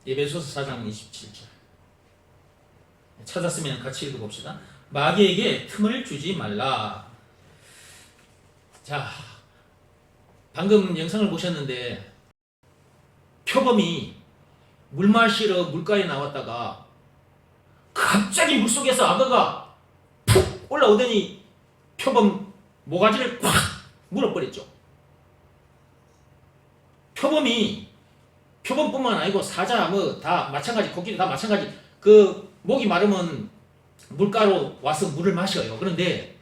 에베소서 4장 27절. 찾았으면 같이 읽어봅시다. 마귀에게 틈을 주지 말라. 자, 방금 영상을 보셨는데 표범이 물 마시러 물가에 나왔다가 갑자기 물속에서 악어가 푹 올라오더니 표범 모가지를 꽉 물어버렸죠. 표범뿐만 아니고 사자, 다 마찬가지, 코끼리 다 마찬가지. 그 목이 마르면 물가로 와서 물을 마셔요. 그런데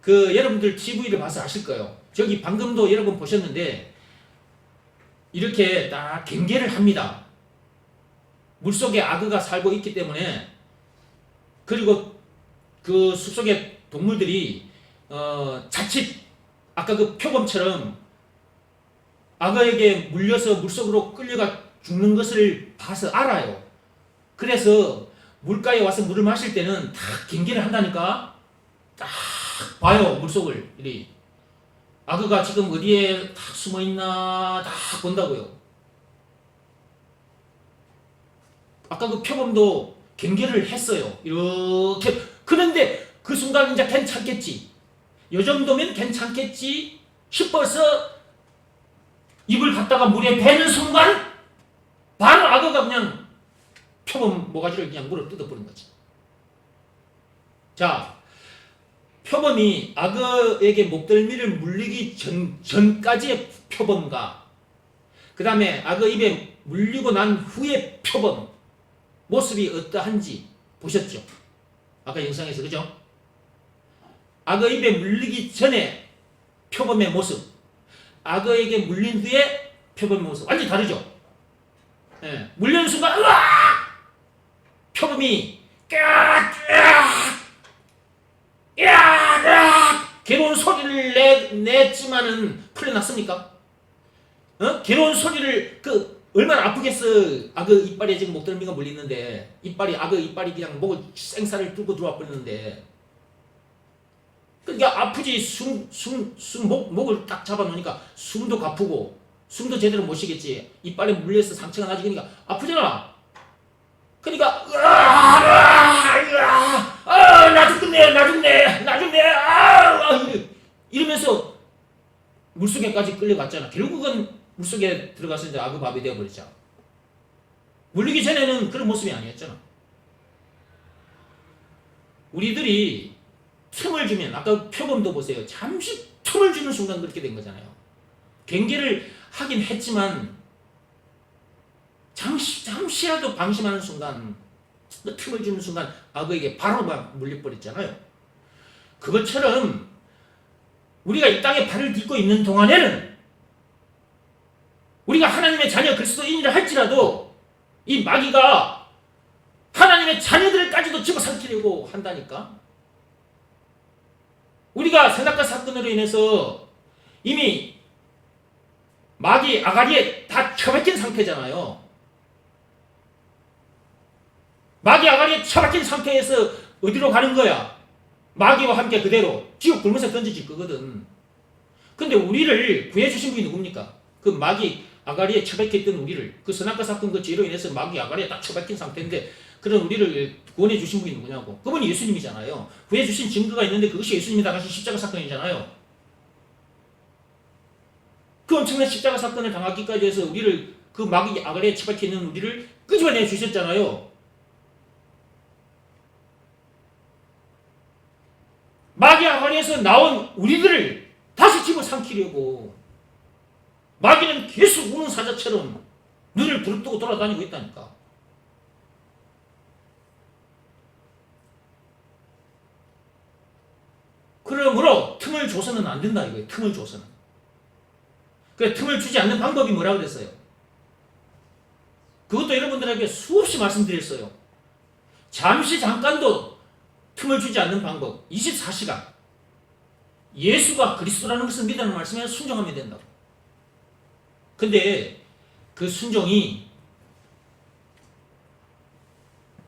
그 여러분들 TV를 봐서 아실 거예요. 저기 방금도 여러분 보셨는데 이렇게 딱 경계를 합니다. 물속에 악어가 살고 있기 때문에. 그리고 그 숲속의 동물들이 자칫 아까 그 표범처럼 악어에게 물려서 물속으로 끌려가 죽는 것을 봐서 알아요. 그래서 물가에 와서 물을 마실 때는 다 경계를 한다니까. 딱 봐요, 물속을. 이리 악어가 지금 어디에 딱 숨어있나 딱 본다고요. 아까 그 표범도 경계를 했어요. 이렇게. 그런데 그 순간 이제 괜찮겠지, 요 정도면 괜찮겠지 싶어서 입을 갖다가 물에 베는 순간 바로 악어가 그냥 표범 모가지를 그냥 물어 뜯어버린 거지. 자, 표범이 악어에게 목덜미를 물리기 전까지의 표범과 그 다음에 악어 입에 물리고 난 후의 표범 모습이 어떠한지 보셨죠? 아까 영상에서. 그죠? 악어 입에 물리기 전에 표범의 모습, 악어에게 물린 후에 표범의 모습 완전히 다르죠? 예, 물리는 순간 으악! 표범이 괴로운 소리를 냈지만은 풀려났습니까? 괴로운 소리를 얼마나 아프겠어. 악어 이빨에 지금 목덜미가 물리는데 악어 이빨이 그냥 목을 생살을 뚫고 들어와 버리는데, 그러니까 아프지. 목을 딱 잡아놓으니까 숨도 가쁘고 숨도 제대로 못 쉬겠지. 이빨에 물려서 상처가 나지. 그러니까 아프잖아. 그러니까 나 죽네 이러면서 물속에까지 끌려갔잖아. 결국은 물속에 들어가서 이제 악어 밥이 되어버렸잖아. 물리기 전에는 그런 모습이 아니었잖아. 우리들이 틈을 주면, 아까 표범도 보세요. 잠시 틈을 주는 순간 그렇게 된 거잖아요. 경계를 하긴 했지만 잠시라도 방심하는 순간, 그 틈을 주는 순간 악어에게 바로 막 물려버렸잖아요. 그것처럼 우리가 이 땅에 발을 딛고 있는 동안에는 우리가 하나님의 자녀 그리스도인이라 할지라도 이 마귀가 하나님의 자녀들까지도 집어삼키려고 한다니까. 우리가 선악과 사건으로 인해서 이미 마귀 아가리에 다 처박힌 상태잖아요. 마귀 아가리에 처박힌 상태에서 어디로 가는 거야? 마귀와 함께 그대로 지옥 굴면서 던져질 거거든. 근데 우리를 구해주신 분이 누굽니까? 그 마귀 아가리에 처박혀있던 우리를, 그 선악과 사건 그 죄로 인해서 마귀 아가리에 딱 처박힌 상태인데 그런 우리를 구원해 주신 분이 누구냐고. 그분이 예수님이잖아요. 구해 주신 증거가 있는데 그것이 예수님이 당하신 십자가 사건이잖아요. 그 엄청난 십자가 사건을 당하기까지 해서 우리를, 그 마귀 아가리에 처박혀 있는 우리를 끄집어내 주셨잖아요. 마귀 아가리에서 나온 우리들을 다시 집어삼키려고 마귀는 계속 우는 사자처럼 눈을 부릅뜨고 돌아다니고 있다니까. 그러므로 틈을 줘서는 안 된다 이거예요. 틈을 줘서는. 그래, 틈을 주지 않는 방법이 뭐라고 그랬어요? 그것도 여러분들에게 수없이 말씀드렸어요. 잠깐도 틈을 주지 않는 방법. 24시간 예수가 그리스도라는 것을 믿으라는 말씀에 순종하면 된다고. 근데 그 순종이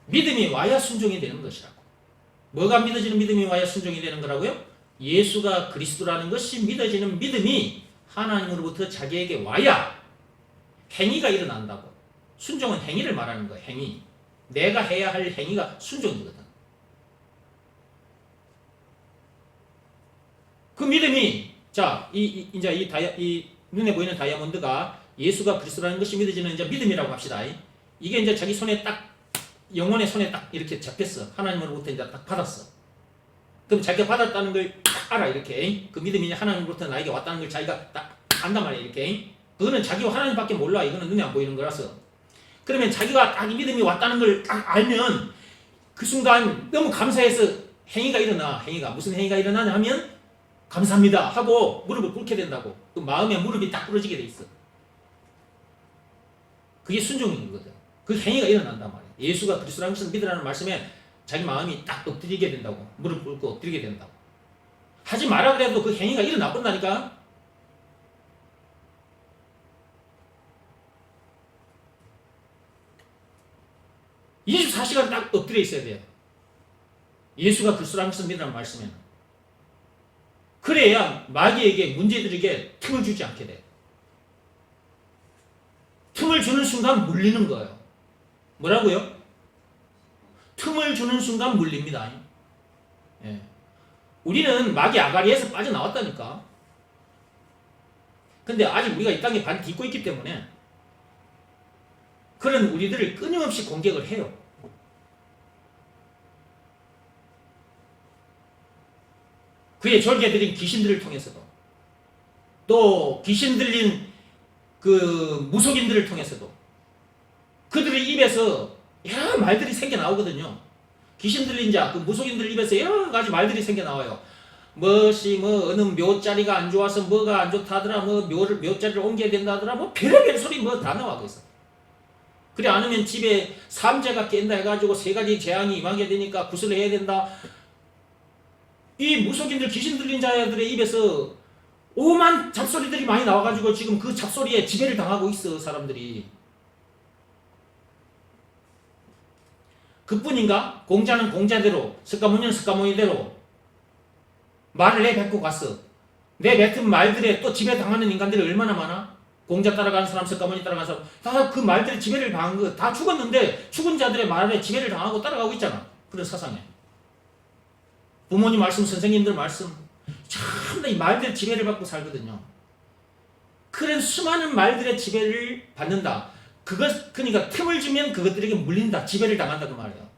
믿음이 와야 순종이 되는 것이라고. 뭐가 믿어지는 믿음이 와야 순종이 되는 거라고요? 예수가 그리스도라는 것이 믿어지는 믿음이 하나님으로부터 자기에게 와야 행위가 일어난다고. 순종은 행위를 말하는 거예요. 행위. 내가 해야 할 행위가 순종이거든. 그 믿음이 자, 이제 이 눈에 보이는 다이아몬드가 예수가 그리스도라는 것이 믿어지는 이제 믿음이라고 합시다. 이게 이제 자기 손에 딱 영혼의 손에 딱 이렇게 잡혔어. 하나님으로부터 이제 딱 받았어. 그럼 자기가 받았다는 걸 딱 알아. 이렇게 그 믿음이 하나님으로부터 나에게 왔다는 걸 자기가 딱 안단 말이야. 이렇게 그거는 자기와 하나님밖에 몰라. 이거는 눈에 안 보이는 거라서. 그러면 자기가 딱 이 믿음이 왔다는 걸 딱 알면 그 순간 너무 감사해서 행위가 일어나. 행위가 무슨 행위가 일어나냐 하면 감사합니다 하고 무릎을 꿇게 된다고. 그 마음에 무릎이 딱 부러지게 돼 있어. 그게 순종인 거거든. 그 행위가 일어난단 말이야. 예수가 그리스도라는 것을 믿으라는 말씀에 자기 마음이 딱 엎드리게 된다고. 무릎 꿇고 엎드리게 된다고. 하지 마라 그래도 그 행위가 일어나 본다니까. (24시간) 딱 엎드려 있어야 돼요. 예수가 그리스도라는 것을 믿으라는 말씀에는. 그래야 마귀에게 문제들에게 틈을 주지 않게 돼. 틈을 주는 순간 물리는 거예요. 뭐라고요? 틈을 주는 순간 물립니다. 예. 우리는 마귀 아가리에서 빠져나왔다니까. 근데 아직 우리가 이 땅에 발 딛고 있기 때문에 그런 우리들을 끊임없이 공격을 해요. 그의 졸개들인 귀신들을 통해서도 또 귀신 들린 그 무속인들을 통해서도 그들의 입에서 여러 말들이 생겨나오거든요. 귀신 들린 자, 그 무속인들 입에서 여러 가지 말들이 생겨나와요. 어느 묘자리가 안 좋아서 뭐가 안 좋다더라, 묘자리를 옮겨야 된다더라, 별의별 소리 다 나와, 거기서. 그래, 않으면 집에 삼재가 깬다 해가지고 3가지 재앙이 임하게 되니까 구슬을 해야 된다. 이 무속인들, 귀신 들린 자들의 입에서 오만 잡소리들이 많이 나와가지고 지금 그 잡소리에 지배를 당하고 있어, 사람들이. 그뿐인가? 공자는 공자대로, 석가모니는 석가모니대로 말을 내뱉고 갔어. 내뱉은 말들에 또 지배당하는 인간들이 얼마나 많아? 공자 따라가는 사람, 석가모니 따라가는 사람, 다 그 말들에 지배를 당한 거, 다 죽었는데 죽은 자들의 말에 지배를 당하고 따라가고 있잖아. 그런 사상에. 부모님 말씀, 선생님들 말씀, 참 이 말들 지배를 받고 살거든요. 그런 수많은 말들의 지배를 받는다. 그러니까 틈을 주면 그것들에게 물린다. 지배를 당한다 그 말이에요.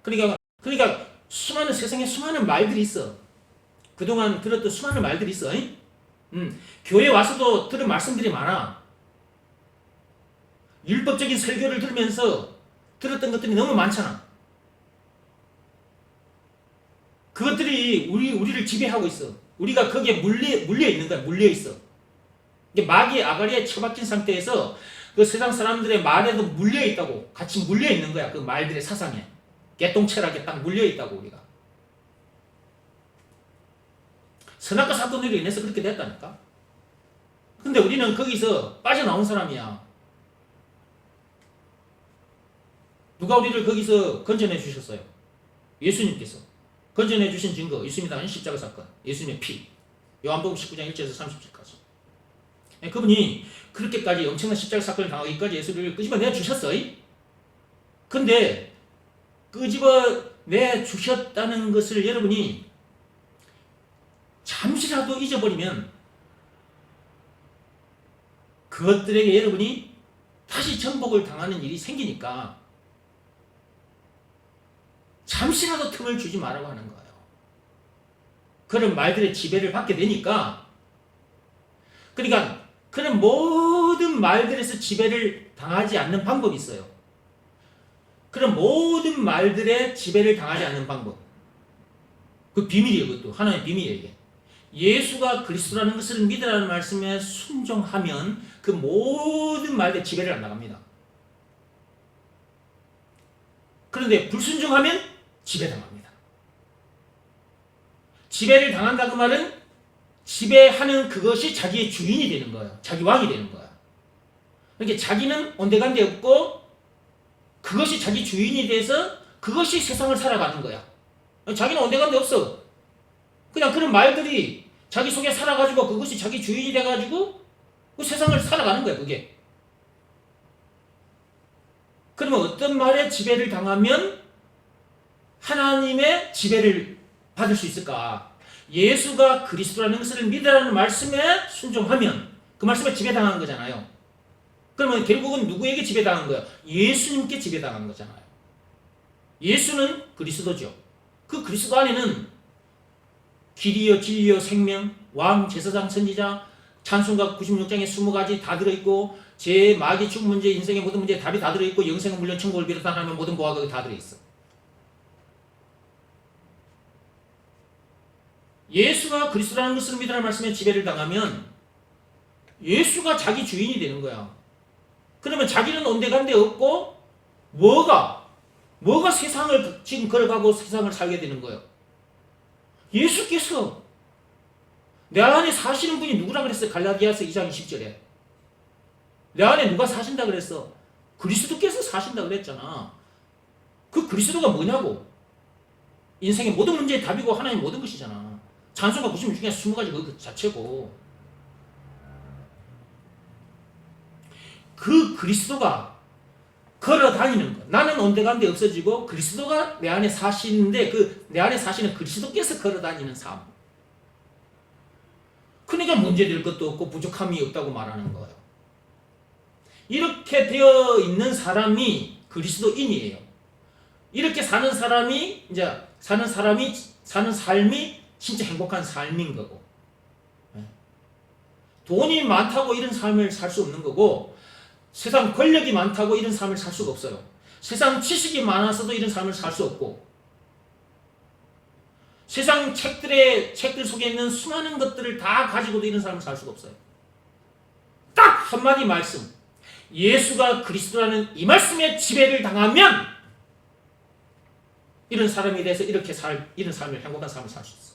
그러니까 세상에 수많은 말들이 있어. 그동안 들었던 수많은 말들이 있어. 교회 와서도 들은 말씀들이 많아. 율법적인 설교를 들으면서 들었던 것들이 너무 많잖아. 그것들이 우리를 지배하고 있어. 우리가 거기에 물려 있는 거야. 물려 있어. 이게 마귀의 아가리에 처박힌 상태에서 그 세상 사람들의 말에도 물려 있다고. 같이 물려 있는 거야. 그 말들의 사상에. 개똥철하게 딱 물려 있다고, 우리가. 선악과 사건으로 인해서 그렇게 됐다니까. 근데 우리는 거기서 빠져나온 사람이야. 누가 우리를 거기서 건져내 주셨어요? 예수님께서. 건져내 주신 증거, 예수님이 당한 십자가 사건, 예수님의 피. 요한복음 19장 1절에서 30절까지. 그분이 그렇게까지 엄청난 십자가 사건을 당하기까지 예수를 끄집어내 주셨어요. 근데 끄집어내 주셨다는 것을 여러분이 잠시라도 잊어버리면 그것들에게 여러분이 다시 정복을 당하는 일이 생기니까 잠시라도 틈을 주지 말라고 하는 거예요. 그런 말들의 지배를 받게 되니까, 그러니까 그런 모든 말들에서 지배를 당하지 않는 방법이 있어요. 그런 모든 말들의 지배를 당하지 않는 방법. 그 비밀이에요. 그것도 하나의 비밀이에요. 이게. 예수가 그리스도라는 것을 믿으라는 말씀에 순종하면 그 모든 말들의 지배를 안 나갑니다. 그런데 불순종하면 지배당합니다. 지배를 당한다 그 말은 지배하는 그것이 자기의 주인이 되는 거예요. 자기 왕이 되는 거야. 그러니까 자기는 온데간데 없고 그것이 자기 주인이 돼서 그것이 세상을 살아가는 거야. 자기는 온데간데 없어. 그냥 그런 말들이 자기 속에 살아가지고 그것이 자기 주인이 돼가지고 그 세상을 살아가는 거야, 그게. 그러면 어떤 말에 지배를 당하면 하나님의 지배를 받을 수 있을까? 예수가 그리스도라는 것을 믿으라는 말씀에 순종하면 그 말씀에 지배당한 거잖아요. 그러면 결국은 누구에게 지배당한 거예요? 예수님께 지배당한 거잖아요. 예수는 그리스도죠. 그 그리스도 안에는 길이요 진리요 생명, 왕, 제사장, 선지자, 찬송가 96장에 20가지 다 들어있고 죄, 마귀, 죽음 문제, 인생의 모든 문제에 답이 다 들어있고 영생은 물론 천국을 비롯한 하나님의 모든 보화가 거기 다 들어있어. 예수가 그리스도라는 것을 믿으라는 말씀에 지배를 당하면 예수가 자기 주인이 되는 거야. 그러면 자기는 온데간데 없고 뭐가 세상을 지금 걸어가고 세상을 살게 되는 거예요. 예수께서 내 안에 사시는 분이 누구라 그랬어요? 갈라디아서 2장 20절에 내 안에 누가 사신다 그랬어? 그리스도께서 사신다 그랬잖아. 그 그리스도가 뭐냐고? 인생의 모든 문제의 답이고 하나님의 모든 것이잖아. 찬송가 96중에 20가지 그 자체고. 그 그리스도가 걸어다니는 것. 나는 온데간데 없어지고 그리스도가 내 안에 사시는데 그 내 안에 사시는 그리스도께서 걸어다니는 삶. 그러니까 문제될 것도 없고 부족함이 없다고 말하는 거예요. 이렇게 되어 있는 사람이 그리스도인이에요. 이렇게 사는 사람이 사는 삶이 진짜 행복한 삶인 거고. 돈이 많다고 이런 삶을 살 수 없는 거고, 세상 권력이 많다고 이런 삶을 살 수가 없어요. 세상 지식이 많아서도 이런 삶을 살 수 없고, 세상 책들 속에 있는 수많은 것들을 다 가지고도 이런 삶을 살 수가 없어요. 딱 한마디 말씀. 예수가 그리스도라는 이 말씀에 지배를 당하면 이런 사람에 대해서 이런 삶을 행복한 삶을 살 수 있어.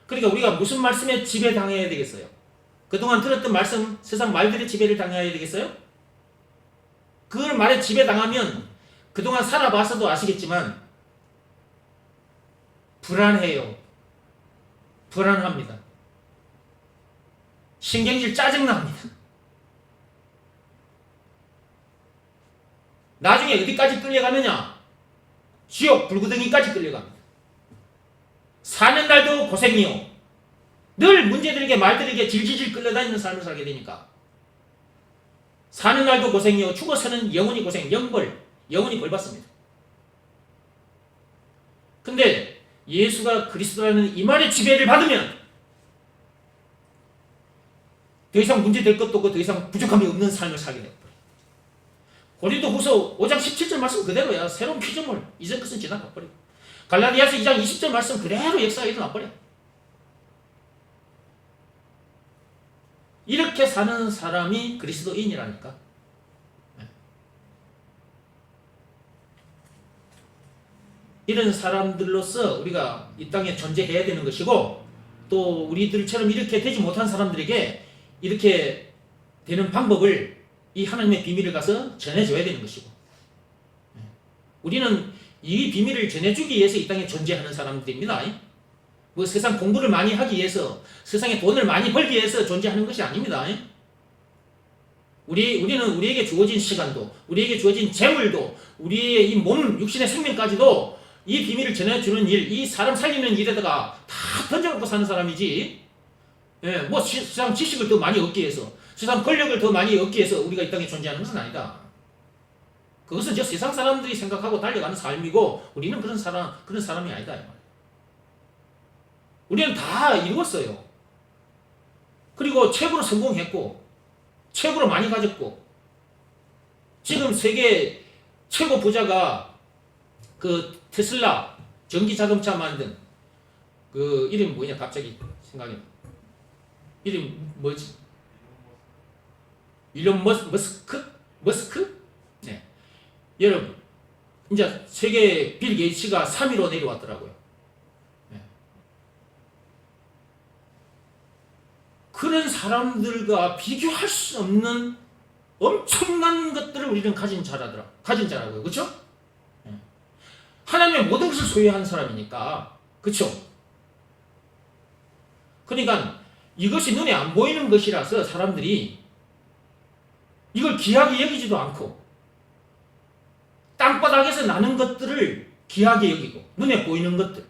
그러니까 우리가 무슨 말씀에 지배당해야 되겠어요? 그동안 들었던 말씀, 세상 말들의 지배를 당해야 되겠어요? 그 말에 지배당하면 그동안 살아봐서도 아시겠지만 불안해요. 불안합니다. 신경질 짜증납니다. 나중에 어디까지 끌려가느냐? 지옥 불구덩이까지 끌려갑니다. 사는 날도 고생이요. 늘 문제들에게 말들에게 질질질 끌려다니는 삶을 살게 되니까 사는 날도 고생이요. 죽어서는 영원히 고생, 영원히 벌 받습니다. 근데 예수가 그리스도라는 이 말의 지배를 받으면 더 이상 문제될 것도 없고 더 이상 부족함이 없는 삶을 살게 됩니다. 고린도후서 5장 17절 말씀 그대로야. 새로운 피조물, 이전 것은 지나가버리고 갈라디아서 2장 20절 말씀 그대로 역사가 일어나버려. 이렇게 사는 사람이 그리스도인이라니까. 이런 사람들로서 우리가 이 땅에 존재해야 되는 것이고, 또 우리들처럼 이렇게 되지 못한 사람들에게 이렇게 되는 방법을 이 하나님의 비밀을 가서 전해줘야 되는 것이고, 우리는 이 비밀을 전해주기 위해서 이 땅에 존재하는 사람들입니다. 뭐 세상 공부를 많이 하기 위해서, 세상에 돈을 많이 벌기 위해서 존재하는 것이 아닙니다. 우리는 우리에게 주어진 시간도, 우리에게 주어진 재물도, 우리의 이 몸, 육신의 생명까지도 이 비밀을 전해주는 일, 이 사람 살리는 일에다가 다 던져놓고 사는 사람이지, 뭐 세상 지식을 더 많이 얻기 위해서, 세상 권력을 더 많이 얻기 위해서 우리가 이 땅에 존재하는 것은 아니다. 그것은 저 세상 사람들이 생각하고 달려가는 삶이고, 우리는 그런 사람이 아니다. 우리는 다 이루었어요. 그리고 최고로 성공했고, 최고로 많이 가졌고, 지금 세계 최고 부자가 그 테슬라 전기 자동차 만든 그 이름이 뭐냐 갑자기 생각이 나. 이름 뭐지? 일론 머스크? 네. 여러분, 이제 세계 빌 게이츠가 3위로 내려왔더라고요. 네. 그런 사람들과 비교할 수 없는 엄청난 것들을 우리는 가진 자라고요. 그렇죠? 네. 하나님의 모든 것을 소유한 사람이니까. 그렇죠? 그러니까 이것이 눈에 안 보이는 것이라서 사람들이 이걸 귀하게 여기지도 않고 땅바닥에서 나는 것들을 귀하게 여기고 눈에 보이는 것들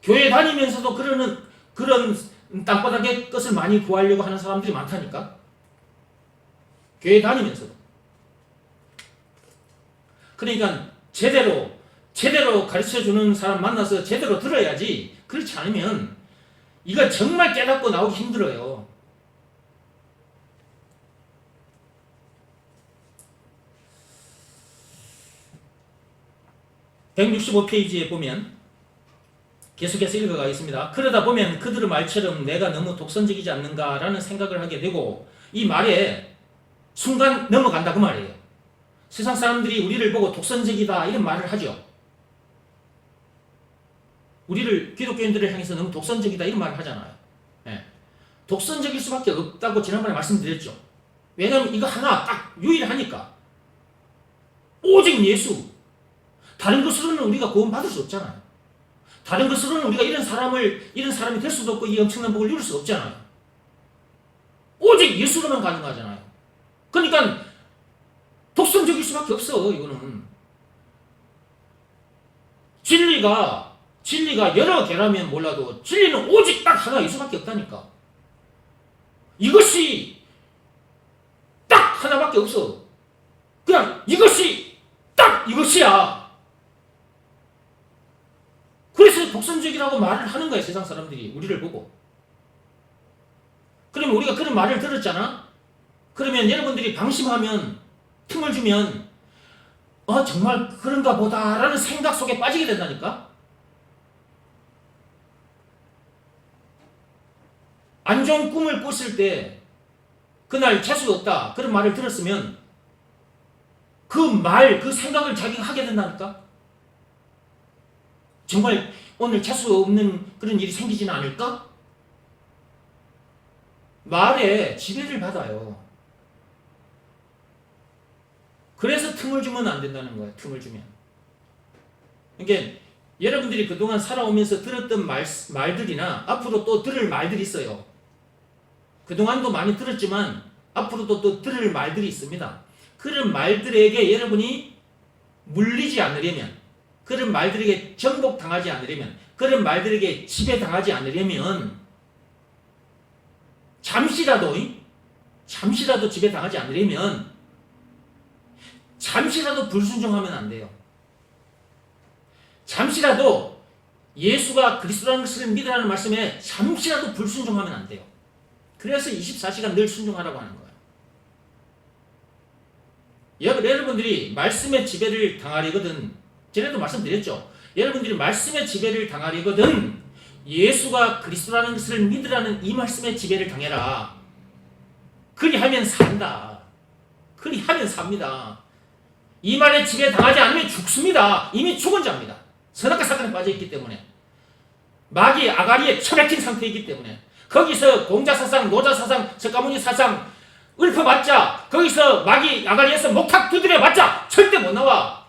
교회 다니면서도 그런 땅바닥의 것을 많이 구하려고 하는 사람들이 많다니까. 교회 다니면서도. 그러니까 제대로 가르쳐주는 사람 만나서 제대로 들어야지. 그렇지 않으면 이거 정말 깨닫고 나오기 힘들어요. (165페이지에) 보면 계속해서 읽어가겠습니다. 그러다 보면 그들의 말처럼 내가 너무 독선적이지 않는가라는 생각을 하게 되고 이 말에 순간 넘어간다 그 말이에요. 세상 사람들이 우리를 보고 독선적이다 이런 말을 하죠. 우리를 기독교인들을 향해서 너무 독선적이다 이런 말을 하잖아요. 네. 독선적일 수밖에 없다고 지난번에 말씀드렸죠. 왜냐하면 이거 하나 딱 유일하니까. 오직 예수. 다른 것으로는 우리가 구원받을 수 없잖아요. 다른 것으로는 우리가 이런 사람이 될 수도 없고 이 엄청난 복을 이룰 수 없잖아요. 오직 예수로만 가능하잖아요. 그러니까 독선적일 수밖에 없어. 이거는 진리가 여러 개라면 몰라도 진리는 오직 딱 하나 예수밖에 없다니까. 이것이 딱 하나밖에 없어. 그냥 이것이 딱 이것이야. 그래서 독선적이라고 말을 하는 거야, 세상 사람들이 우리를 보고. 그러면 우리가 그런 말을 들었잖아? 그러면 여러분들이 방심하면, 틈을 주면 정말 그런가 보다 라는 생각 속에 빠지게 된다니까? 안 좋은 꿈을 꿨을 때 그날 재수가 없다 그런 말을 들었으면 그 생각을 자기가 하게 된다니까? 정말 오늘 재수 없는 그런 일이 생기지는 않을까? 말에 지배를 받아요. 그래서 틈을 주면 안 된다는 거예요. 틈을 주면. 그러니까 여러분들이 그동안 살아오면서 들었던 말들이나 앞으로 또 들을 말들이 있어요. 그동안도 많이 들었지만 앞으로도 또 들을 말들이 있습니다. 그런 말들에게 여러분이 물리지 않으려면, 그런 말들에게 정복당하지 않으려면, 그런 말들에게 지배당하지 않으려면 잠시라도 지배당하지 않으려면 잠시라도 불순종하면 안 돼요. 잠시라도 예수가 그리스도라는 것을 믿으라는 말씀에 잠시라도 불순종하면 안 돼요. 그래서 24시간 늘 순종하라고 하는 거예요. 여러분들이 말씀의 지배를 당하려거든, 전에도 말씀드렸죠. 여러분들이 말씀의 지배를 당하려거든 예수가 그리스도라는 것을 믿으라는 이 말씀의 지배를 당해라. 그리하면 산다. 그리하면 삽니다. 이 말에 지배 당하지 않으면 죽습니다. 이미 죽은 자입니다. 선악과 사탄에 빠져있기 때문에, 마귀 아가리에 처박힌 상태이기 때문에, 거기서 공자사상, 노자사상, 석가모니사상 읊어봤자, 거기서 마귀 아가리에서 목탁 두드려봤자 절대 못 나와.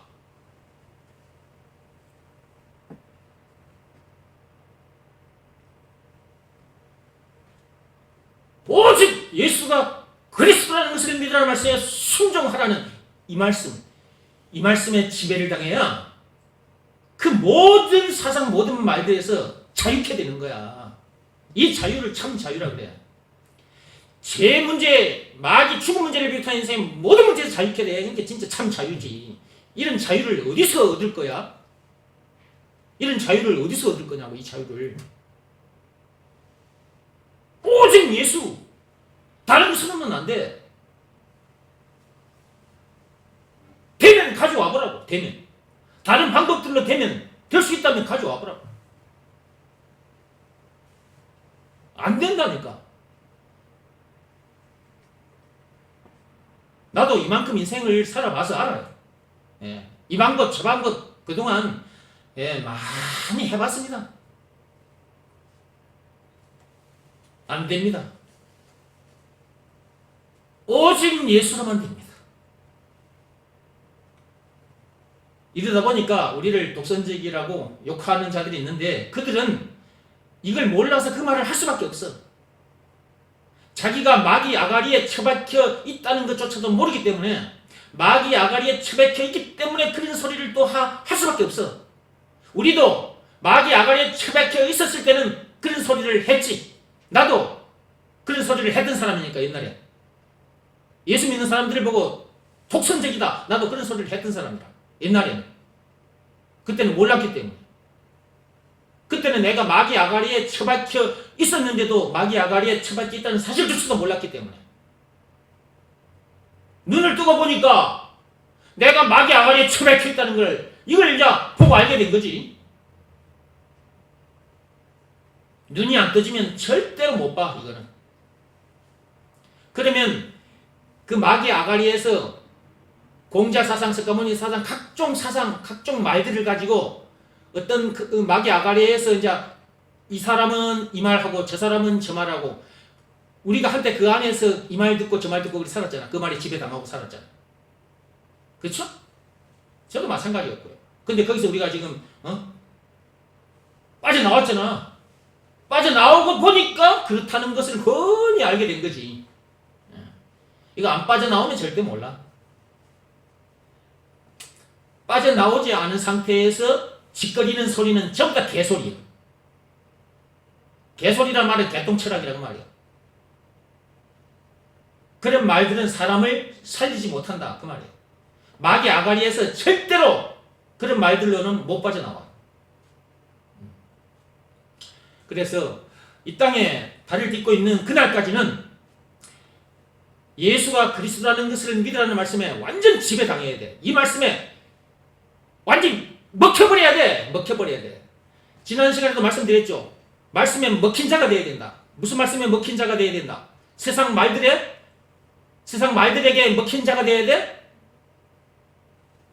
오직 예수가 그리스도라는 것을 믿으라는 말씀에 순종하라는 이 말씀의 지배를 당해야 그 모든 사상, 모든 말들에서 자유케 되는 거야. 이 자유를 참 자유라고 그래. 죄 문제, 마귀 죽음 문제를 비롯한 인생의 모든 문제에서 자유케 돼. 그러니까 진짜 참 자유지. 이런 자유를 어디서 얻을 거야? 이런 자유를 어디서 얻을 거냐고, 이 자유를. 오직 예수. 다른 것으로는 안 돼. 되면 가져와 보라고. 되면. 다른 방법들로 되면, 될 수 있다면 가져와 보라고. 안 된다니까. 나도 이만큼 인생을 살아봐서 알아요. 예. 이 방법, 저 방법 그동안 많이 해봤습니다. 안 됩니다. 오직 예수로만 됩니다. 이러다 보니까 우리를 독선적이라고 욕하는 자들이 있는데, 그들은 이걸 몰라서 그 말을 할 수밖에 없어. 자기가 마귀 아가리에 처박혀 있다는 것조차도 모르기 때문에 마귀 아가리에 처박혀 있기 때문에 그런 소리를 또 할 수밖에 없어. 우리도 마귀 아가리에 처박혀 있었을 때는 그런 소리를 했지. 나도 그런 소리를 했던 사람이니까 옛날에. 예수 믿는 사람들을 보고 독선적이다. 나도 그런 소리를 했던 사람이라. 옛날에는. 그때는 몰랐기 때문에. 그때는 내가 마귀 아가리에 처박혀 있었는데도 마귀 아가리에 처박혀 있다는 사실조차도 몰랐기 때문에. 눈을 뜨고 보니까 내가 마귀 아가리에 처박혀 있다는 걸 이걸 이제 보고 알게 된 거지. 눈이 안 떠지면 절대로 못 봐, 이거는. 그러면 그 마귀 아가리에서 공자 사상, 석가모니 사상, 각종 사상, 각종 말들을 가지고 어떤 그 마귀 아가리에서 이제 이 사람은 이 말하고 저 사람은 저 말하고 우리가 한때 그 안에서 이 말 듣고 저 말 듣고 우리 살았잖아. 그 말에 지배당하고 살았잖아. 그렇죠? 저도 마찬가지였고요. 근데 거기서 우리가 지금 빠져나왔잖아. 빠져나오고 보니까 그렇다는 것을 훤히 알게 된 거지. 이거 안 빠져나오면 절대 몰라. 빠져나오지 않은 상태에서 짓거리는 소리는 전부 다 개소리야. 개소리란 말은 개똥철학이라고 말이야. 그런 말들은 사람을 살리지 못한다. 그 말이야. 마귀 아가리에서 절대로 그런 말들로는 못 빠져나와. 그래서 이 땅에 발을 딛고 있는 그날까지는 예수가 그리스도라는 것을 믿으라는 말씀에 완전 지배당해야 돼. 이 말씀에 완전 먹혀버려야 돼. 먹혀버려야 돼. 지난 시간에도 말씀드렸죠. 말씀에 먹힌 자가 되어야 된다. 무슨 말씀에 먹힌 자가 되어야 된다? 세상 말들에게 먹힌 자가 되어야 돼?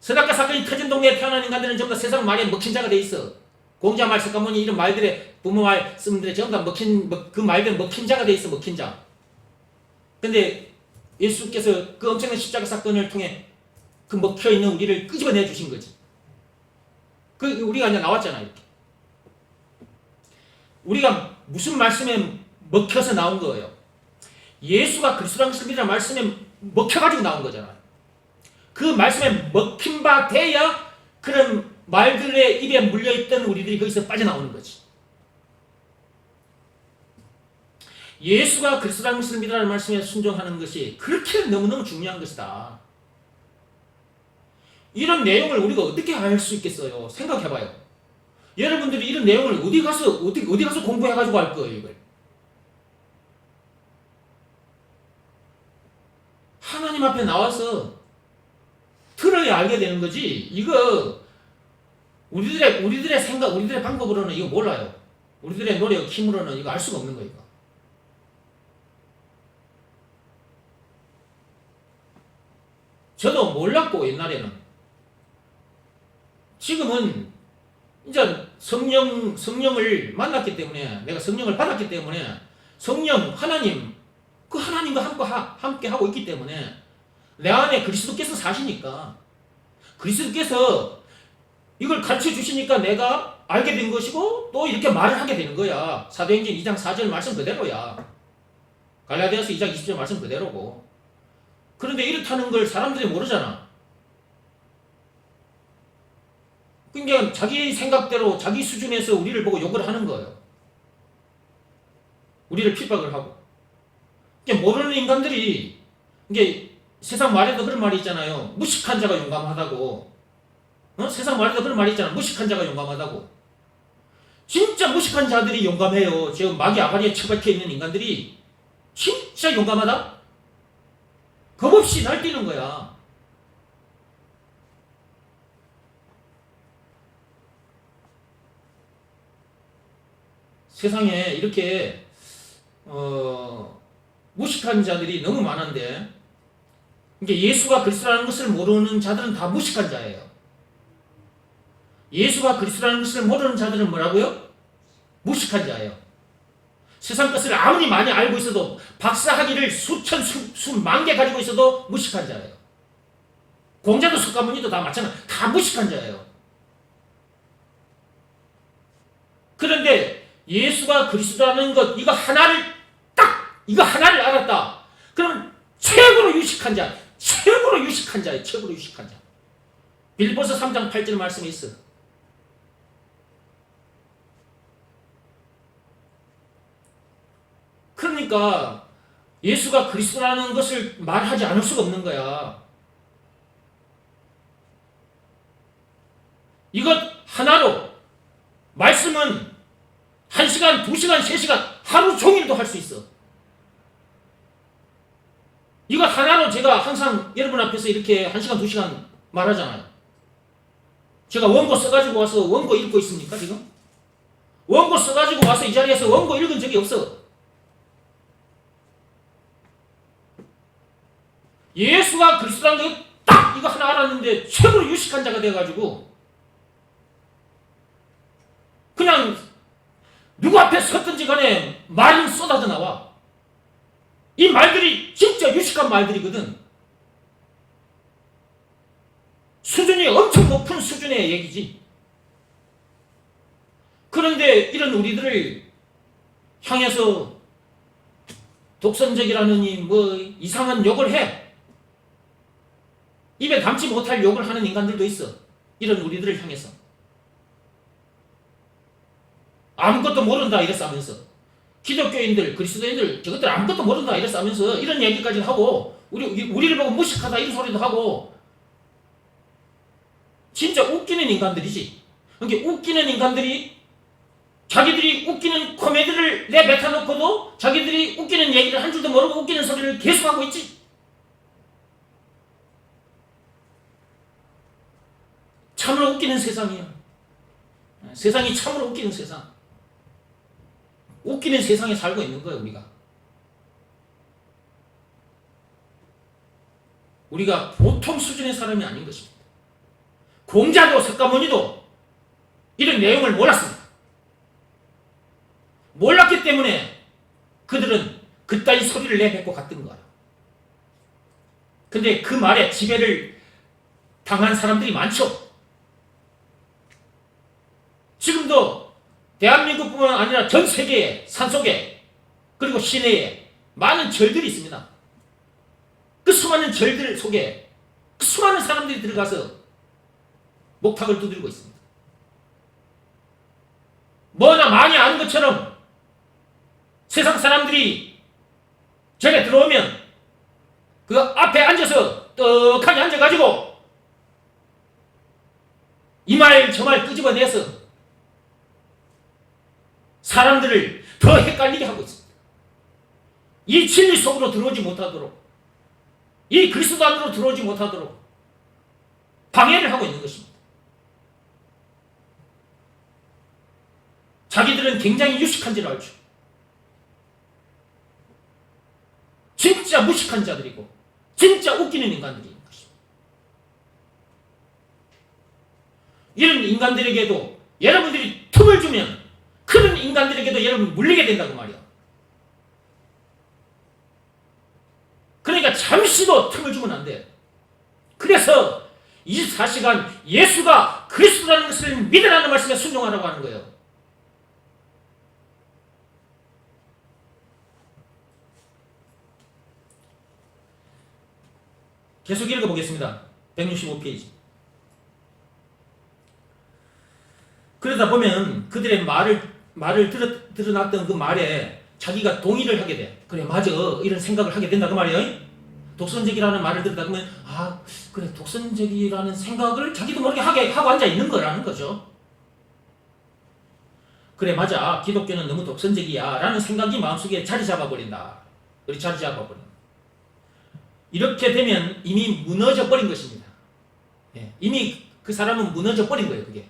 선악과 사건이 터진 동네에 태어난 인간들은 전부 다 세상 말에 먹힌 자가 돼 있어. 공자 말, 석가모니 이런 말들에 부모 말 쓰는데 전부 다 그 말들은 먹힌 자가 돼 있어. 먹힌 자. 근데 예수께서 그 엄청난 십자가 사건을 통해 그 먹혀있는 우리를 끄집어내 주신 거지. 우리가 이제 나왔잖아, 이렇게. 우리가 무슨 말씀에 먹혀서 나온 거예요? 예수가 그리스도라는 것을 믿으라는 말씀에 먹혀가지고 나온 거잖아. 그 말씀에 먹힌 바 돼야 그런 말들의 입에 물려있던 우리들이 거기서 빠져나오는 거지. 예수가 그리스도라는 것을 믿으라는 말씀에 순종하는 것이 그렇게 너무너무 중요한 것이다. 이런 내용을 우리가 어떻게 알 수 있겠어요? 생각해봐요. 여러분들이 이런 내용을 어디 가서 공부해가지고 알 거예요, 이걸. 하나님 앞에 나와서 들어야 알게 되는 거지. 이거 우리들의 생각, 우리들의 방법으로는 이거 몰라요. 우리들의 노력, 힘으로는 이거 알 수가 없는 거예요. 저도 몰랐고 옛날에는. 지금은 이제 성령을 만났기 때문에, 내가 성령을 받았기 때문에 성령, 하나님, 그 하나님과 함께 하고 있기 때문에 내 안에 그리스도께서 사시니까, 그리스도께서 이걸 가르쳐 주시니까 내가 알게 된 것이고 또 이렇게 말을 하게 되는 거야. 사도행전 2장 4절 말씀 그대로야. 갈라디아서 2장 20절 말씀 그대로고. 그런데 이렇다는 걸 사람들이 모르잖아. 그러니까 자기 생각대로 자기 수준에서 우리를 보고 욕을 하는 거예요. 우리를 핍박을 하고. 그러니까 모르는 인간들이, 이게 세상 말에도 그런 말이 있잖아요. 무식한 자가 용감하다고. 세상 말에도 그런 말이 있잖아. 무식한 자가 용감하다고. 진짜 무식한 자들이 용감해요. 지금 마귀 아가리에 처박혀 있는 인간들이 진짜 용감하다? 겁없이 날뛰는 거야. 세상에 이렇게 무식한 자들이 너무 많은데, 이게 예수가 그리스도라는 것을 모르는 자들은 다 무식한 자예요. 예수가 그리스도라는 것을 모르는 자들은 뭐라고요? 무식한 자예요. 세상 것을 아무리 많이 알고 있어도, 박사학위를 수천, 수만 개 가지고 있어도 무식한 자예요. 공자도 석가모니도 다 마찬가지, 다 무식한 자예요. 그런데 예수가 그리스도라는 것, 이거 하나를 딱 이거 하나를 알았다. 그러면 최고로 유식한 자, 최고로 유식한 자예요. 최고로 유식한 자. 빌립보서 3장 8절 말씀에 있어. 그러니까 예수가 그리스도라는 것을 말하지 않을 수가 없는 거야. 이것 하나로 말씀은 1시간, 2시간, 3시간 하루 종일도 할 수 있어. 이거 하나로 제가 항상 여러분 앞에서 이렇게 1시간, 2시간 말하잖아요. 제가 원고 써가지고 와서 원고 읽고 있습니까 지금? 원고 써가지고 와서 이 자리에서 원고 읽은 적이 없어. 예수가 그리스도라는 게 딱 이거 하나 알았는데 최고로 유식한 자가 돼가지고 그냥 누구 앞에 섰든지 간에 말은 쏟아져 나와. 이 말들이 진짜 유식한 말들이거든. 수준이 엄청 높은 수준의 얘기지. 그런데 이런 우리들을 향해서 독선적이라느니 뭐 이상한 욕을 해. 입에 담지 못할 욕을 하는 인간들도 있어. 이런 우리들을 향해서. 아무것도 모른다 이랬어 하면서. 기독교인들, 그리스도인들 저것들 아무것도 모른다 이랬어 하면서 이런 얘기까지 하고 우리를 보고 무식하다 이런 소리도 하고 진짜 웃기는 인간들이지. 그러니까 웃기는 인간들이 자기들이 웃기는 코미디를 내뱉어놓고도 자기들이 웃기는 얘기를 한 줄도 모르고 웃기는 소리를 계속하고 있지. 참으로 웃기는 세상이야. 세상이 참으로 웃기는 세상. 웃기는 세상에 살고 있는 거예요, 우리가. 우리가 보통 수준의 사람이 아닌 것입니다. 공자도 석가모니도 이런 내용을 몰랐습니다. 몰랐기 때문에 그들은 그따위 소리를 내뱉고 갔던 거야. 근데 그 말에 지배를 당한 사람들이 많죠. 지금도 대한민국뿐만 아니라 전 세계에 산속에 그리고 시내에 많은 절들이 있습니다. 그 수많은 절들 속에 그 수많은 사람들이 들어가서 목탁을 두들고 있습니다. 뭐나 많이 아는 것처럼 세상 사람들이 절에 들어오면 그 앞에 앉아서 떡하니 앉아가지고 이 말 저 말 끄집어내서 사람들을 더 헷갈리게 하고 있습니다. 이 진리 속으로 들어오지 못하도록, 이 그리스도 안으로 들어오지 못하도록 방해를 하고 있는 것입니다. 자기들은 굉장히 유식한 줄 알죠. 진짜 무식한 자들이고 진짜 웃기는 인간들인 것입니다. 이런 인간들에게도 여러분들이 틈을 주면 그런 인간들에게도 여러분 물리게 된다고 말이야. 그러니까 잠시도 틈을 주면 안 돼. 그래서 24시간 예수가 그리스도라는 것을 믿으라는 말씀에 순종하라고 하는 거예요. 계속 읽어보겠습니다. 165페이지. 그러다 보면 그들의 말을 드러났던 그 말에 자기가 동의를 하게 돼. 그래 맞아 이런 생각을 하게 된다 그 말이에요. 독선적이라는 말을 듣다 보면 아 그래 독선적이라는 생각을 자기도 모르게 하고 앉아 있는 거라는 거죠. 그래 맞아 기독교는 너무 독선적이야 라는 생각이 마음속에 자리 잡아버린다. 우리 자리 잡아버린다. 이렇게 되면 이미 무너져 버린 것입니다. 예, 이미 그 사람은 무너져 버린 거예요. 그게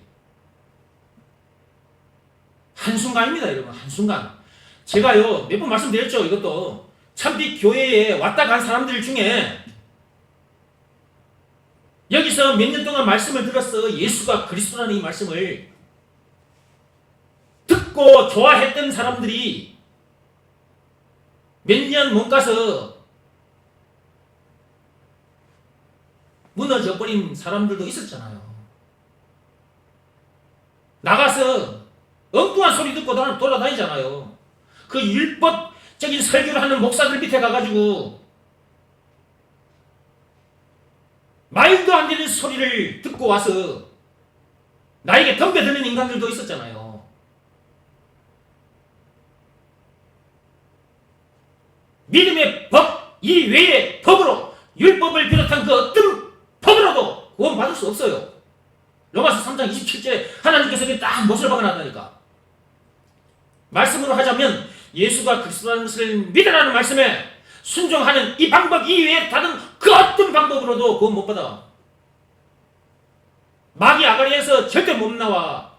한순간입니다. 여러분 한순간. 제가요 몇 번 말씀드렸죠. 이것도 참빛 교회에 왔다 간 사람들 중에 여기서 몇 년 동안 말씀을 들었어. 예수가 그리스도라는 이 말씀을 듣고 좋아했던 사람들이 몇 년 못 가서 무너져 버린 사람들도 있었잖아요. 나가서 엉뚱한 소리 듣고 돌아다니잖아요. 그 율법 저기 설교를 하는 목사들 밑에 가가지고 말도 안 되는 소리를 듣고 와서 나에게 덤벼드는 인간들도 있었잖아요. 믿음의 법 이외의 법으로, 율법을 비롯한 그 어떤 법으로도 구원받을 수 없어요. 로마서 3장 27절에 하나님께서 딱 못을 박아놨다니까. 말씀으로 하자면 예수가 그리스도라는 것을 믿으라는 말씀에 순종하는 이 방법 이외에 다른 그 어떤 방법으로도 구원 못 받아. 마귀 아가리에서 절대 못 나와.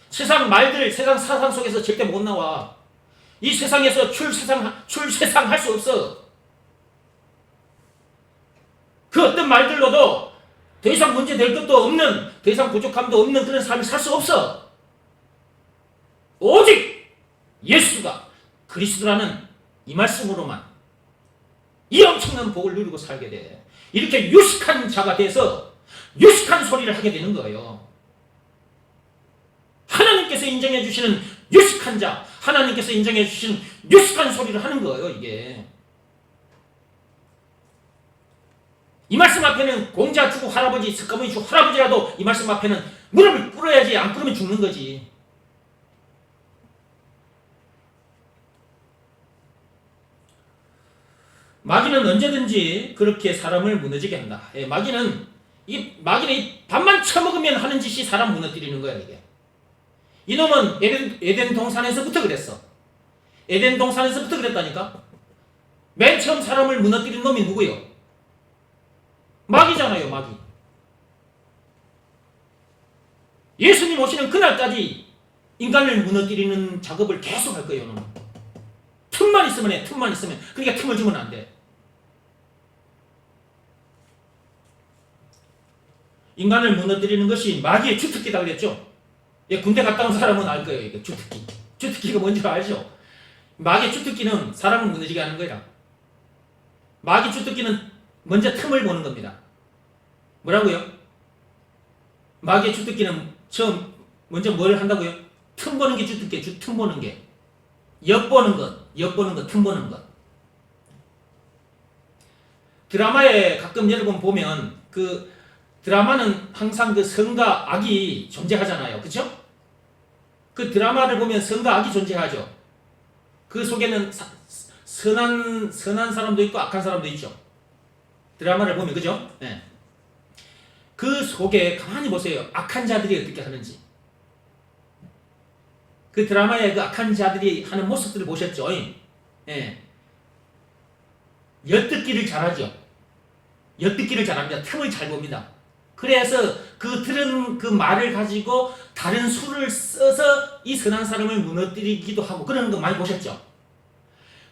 세상 말들, 세상 사상 속에서 절대 못 나와. 이 세상에서 출세상 할 수 없어. 그 어떤 말들로도 더 이상 문제될 것도 없는, 더 이상 부족함도 없는 그런 삶을 살 수 없어. 오직 예수가 그리스도라는 이 말씀으로만 이 엄청난 복을 누리고 살게 돼. 이렇게 유식한 자가 돼서 유식한 소리를 하게 되는 거예요. 하나님께서 인정해 주시는 유식한 자, 하나님께서 인정해 주시는 유식한 소리를 하는 거예요, 이게. 이 말씀 앞에는 공자 주고 할아버지, 석가모니 주고 할아버지라도 이 말씀 앞에는 무릎을 꿇어야지. 안 꿇으면 죽는 거지. 마귀는 언제든지 그렇게 사람을 무너지게 한다. 예, 마귀는 이 밥만 처먹으면 하는 짓이 사람 무너뜨리는 거야, 이게. 이놈은 에덴 동산에서부터 그랬어. 에덴 동산에서부터 그랬다니까. 맨 처음 사람을 무너뜨린 놈이 누구예요? 마귀잖아요, 마귀. 예수님 오시는 그날까지 인간을 무너뜨리는 작업을 계속 할 거예요, 이놈은. 틈만 있으면 해, 틈만 있으면. 그러니까 틈을 주면 안 돼. 인간을 무너뜨리는 것이 마귀의 주특기다 그랬죠? 예, 군대 갔다 온 사람은 알 거예요, 이거 주특기. 주특기가 뭔지 알죠? 마귀의 주특기는 사람을 무너지게 하는 거야. 마귀 주특기는 먼저 틈을 보는 겁니다. 뭐라고요? 마귀의 주특기는 먼저 뭘 한다고요? 틈 보는 게 주특기예요, 틈 보는 게. 엿보는 것, 틈 보는 것. 드라마에 가끔 여러분 보면 그 드라마는 항상 그 선과 악이 존재하잖아요. 그쵸? 그 드라마를 보면 선과 악이 존재하죠. 그 속에는 선한 사람도 있고 악한 사람도 있죠. 드라마를 보면, 그죠? 네. 그 속에 가만히 보세요. 악한 자들이 어떻게 하는지. 그 드라마에 그 악한 자들이 하는 모습들을 보셨죠? 예. 엿듣기를 잘하죠. 엿듣기를 잘합니다. 틈을 잘 봅니다. 그래서 그 들은 그 말을 가지고 다른 수를 써서 이 선한 사람을 무너뜨리기도 하고 그러는 거 많이 보셨죠?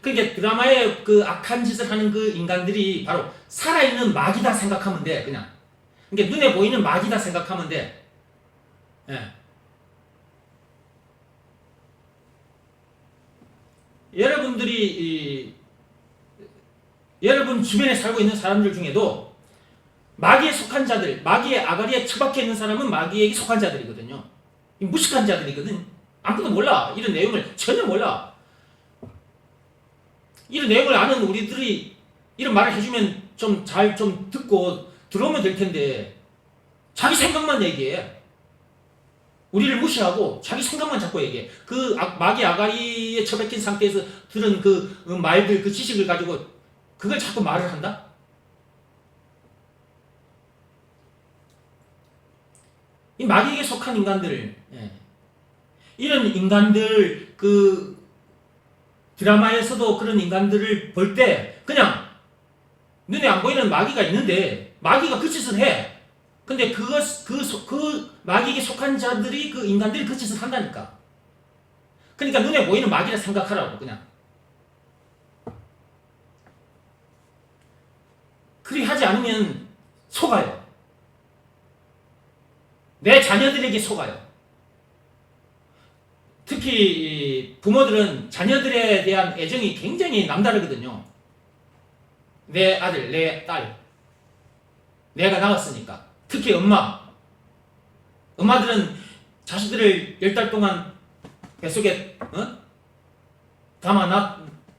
그러니까 드라마에 그 악한 짓을 하는 그 인간들이 바로 살아있는 마귀다 생각하면 돼, 그냥. 그러니까 눈에 보이는 마귀다 생각하면 돼. 예. 여러분들이 여러분 주변에 살고 있는 사람들 중에도 마귀에 속한 자들, 마귀의 아가리에 처박혀 있는 사람은 마귀에게 속한 자들이거든요. 무식한 자들이거든. 아무것도 몰라. 이런 내용을 전혀 몰라. 이런 내용을 아는 우리들이 이런 말을 해주면 좀 잘 좀 듣고 들어오면 될 텐데 자기 생각만 얘기해. 우리를 무시하고 자기 생각만 자꾸 얘기해. 그 마귀 아가리에 처박힌 상태에서 들은 그 말들, 그 지식을 가지고 그걸 자꾸 말을 한다? 이 마귀에게 속한 인간들, 예. 이런 인간들, 그 드라마에서도 그런 인간들을 볼 때 그냥 눈에 안 보이는 마귀가 있는데 마귀가 그 짓을 해. 근데 그 마귀에게 속한 자들이, 그 인간들이 그 짓을 한다니까. 그러니까 눈에 보이는 마귀라 생각하라고, 그냥. 그리 하지 않으면 속아요. 내 자녀들에게 속아요. 특히 부모들은 자녀들에 대한 애정이 굉장히 남다르거든요. 내 아들, 내 딸, 내가 낳았으니까. 특히 엄마들은 자식들을 10달 동안 뱃속에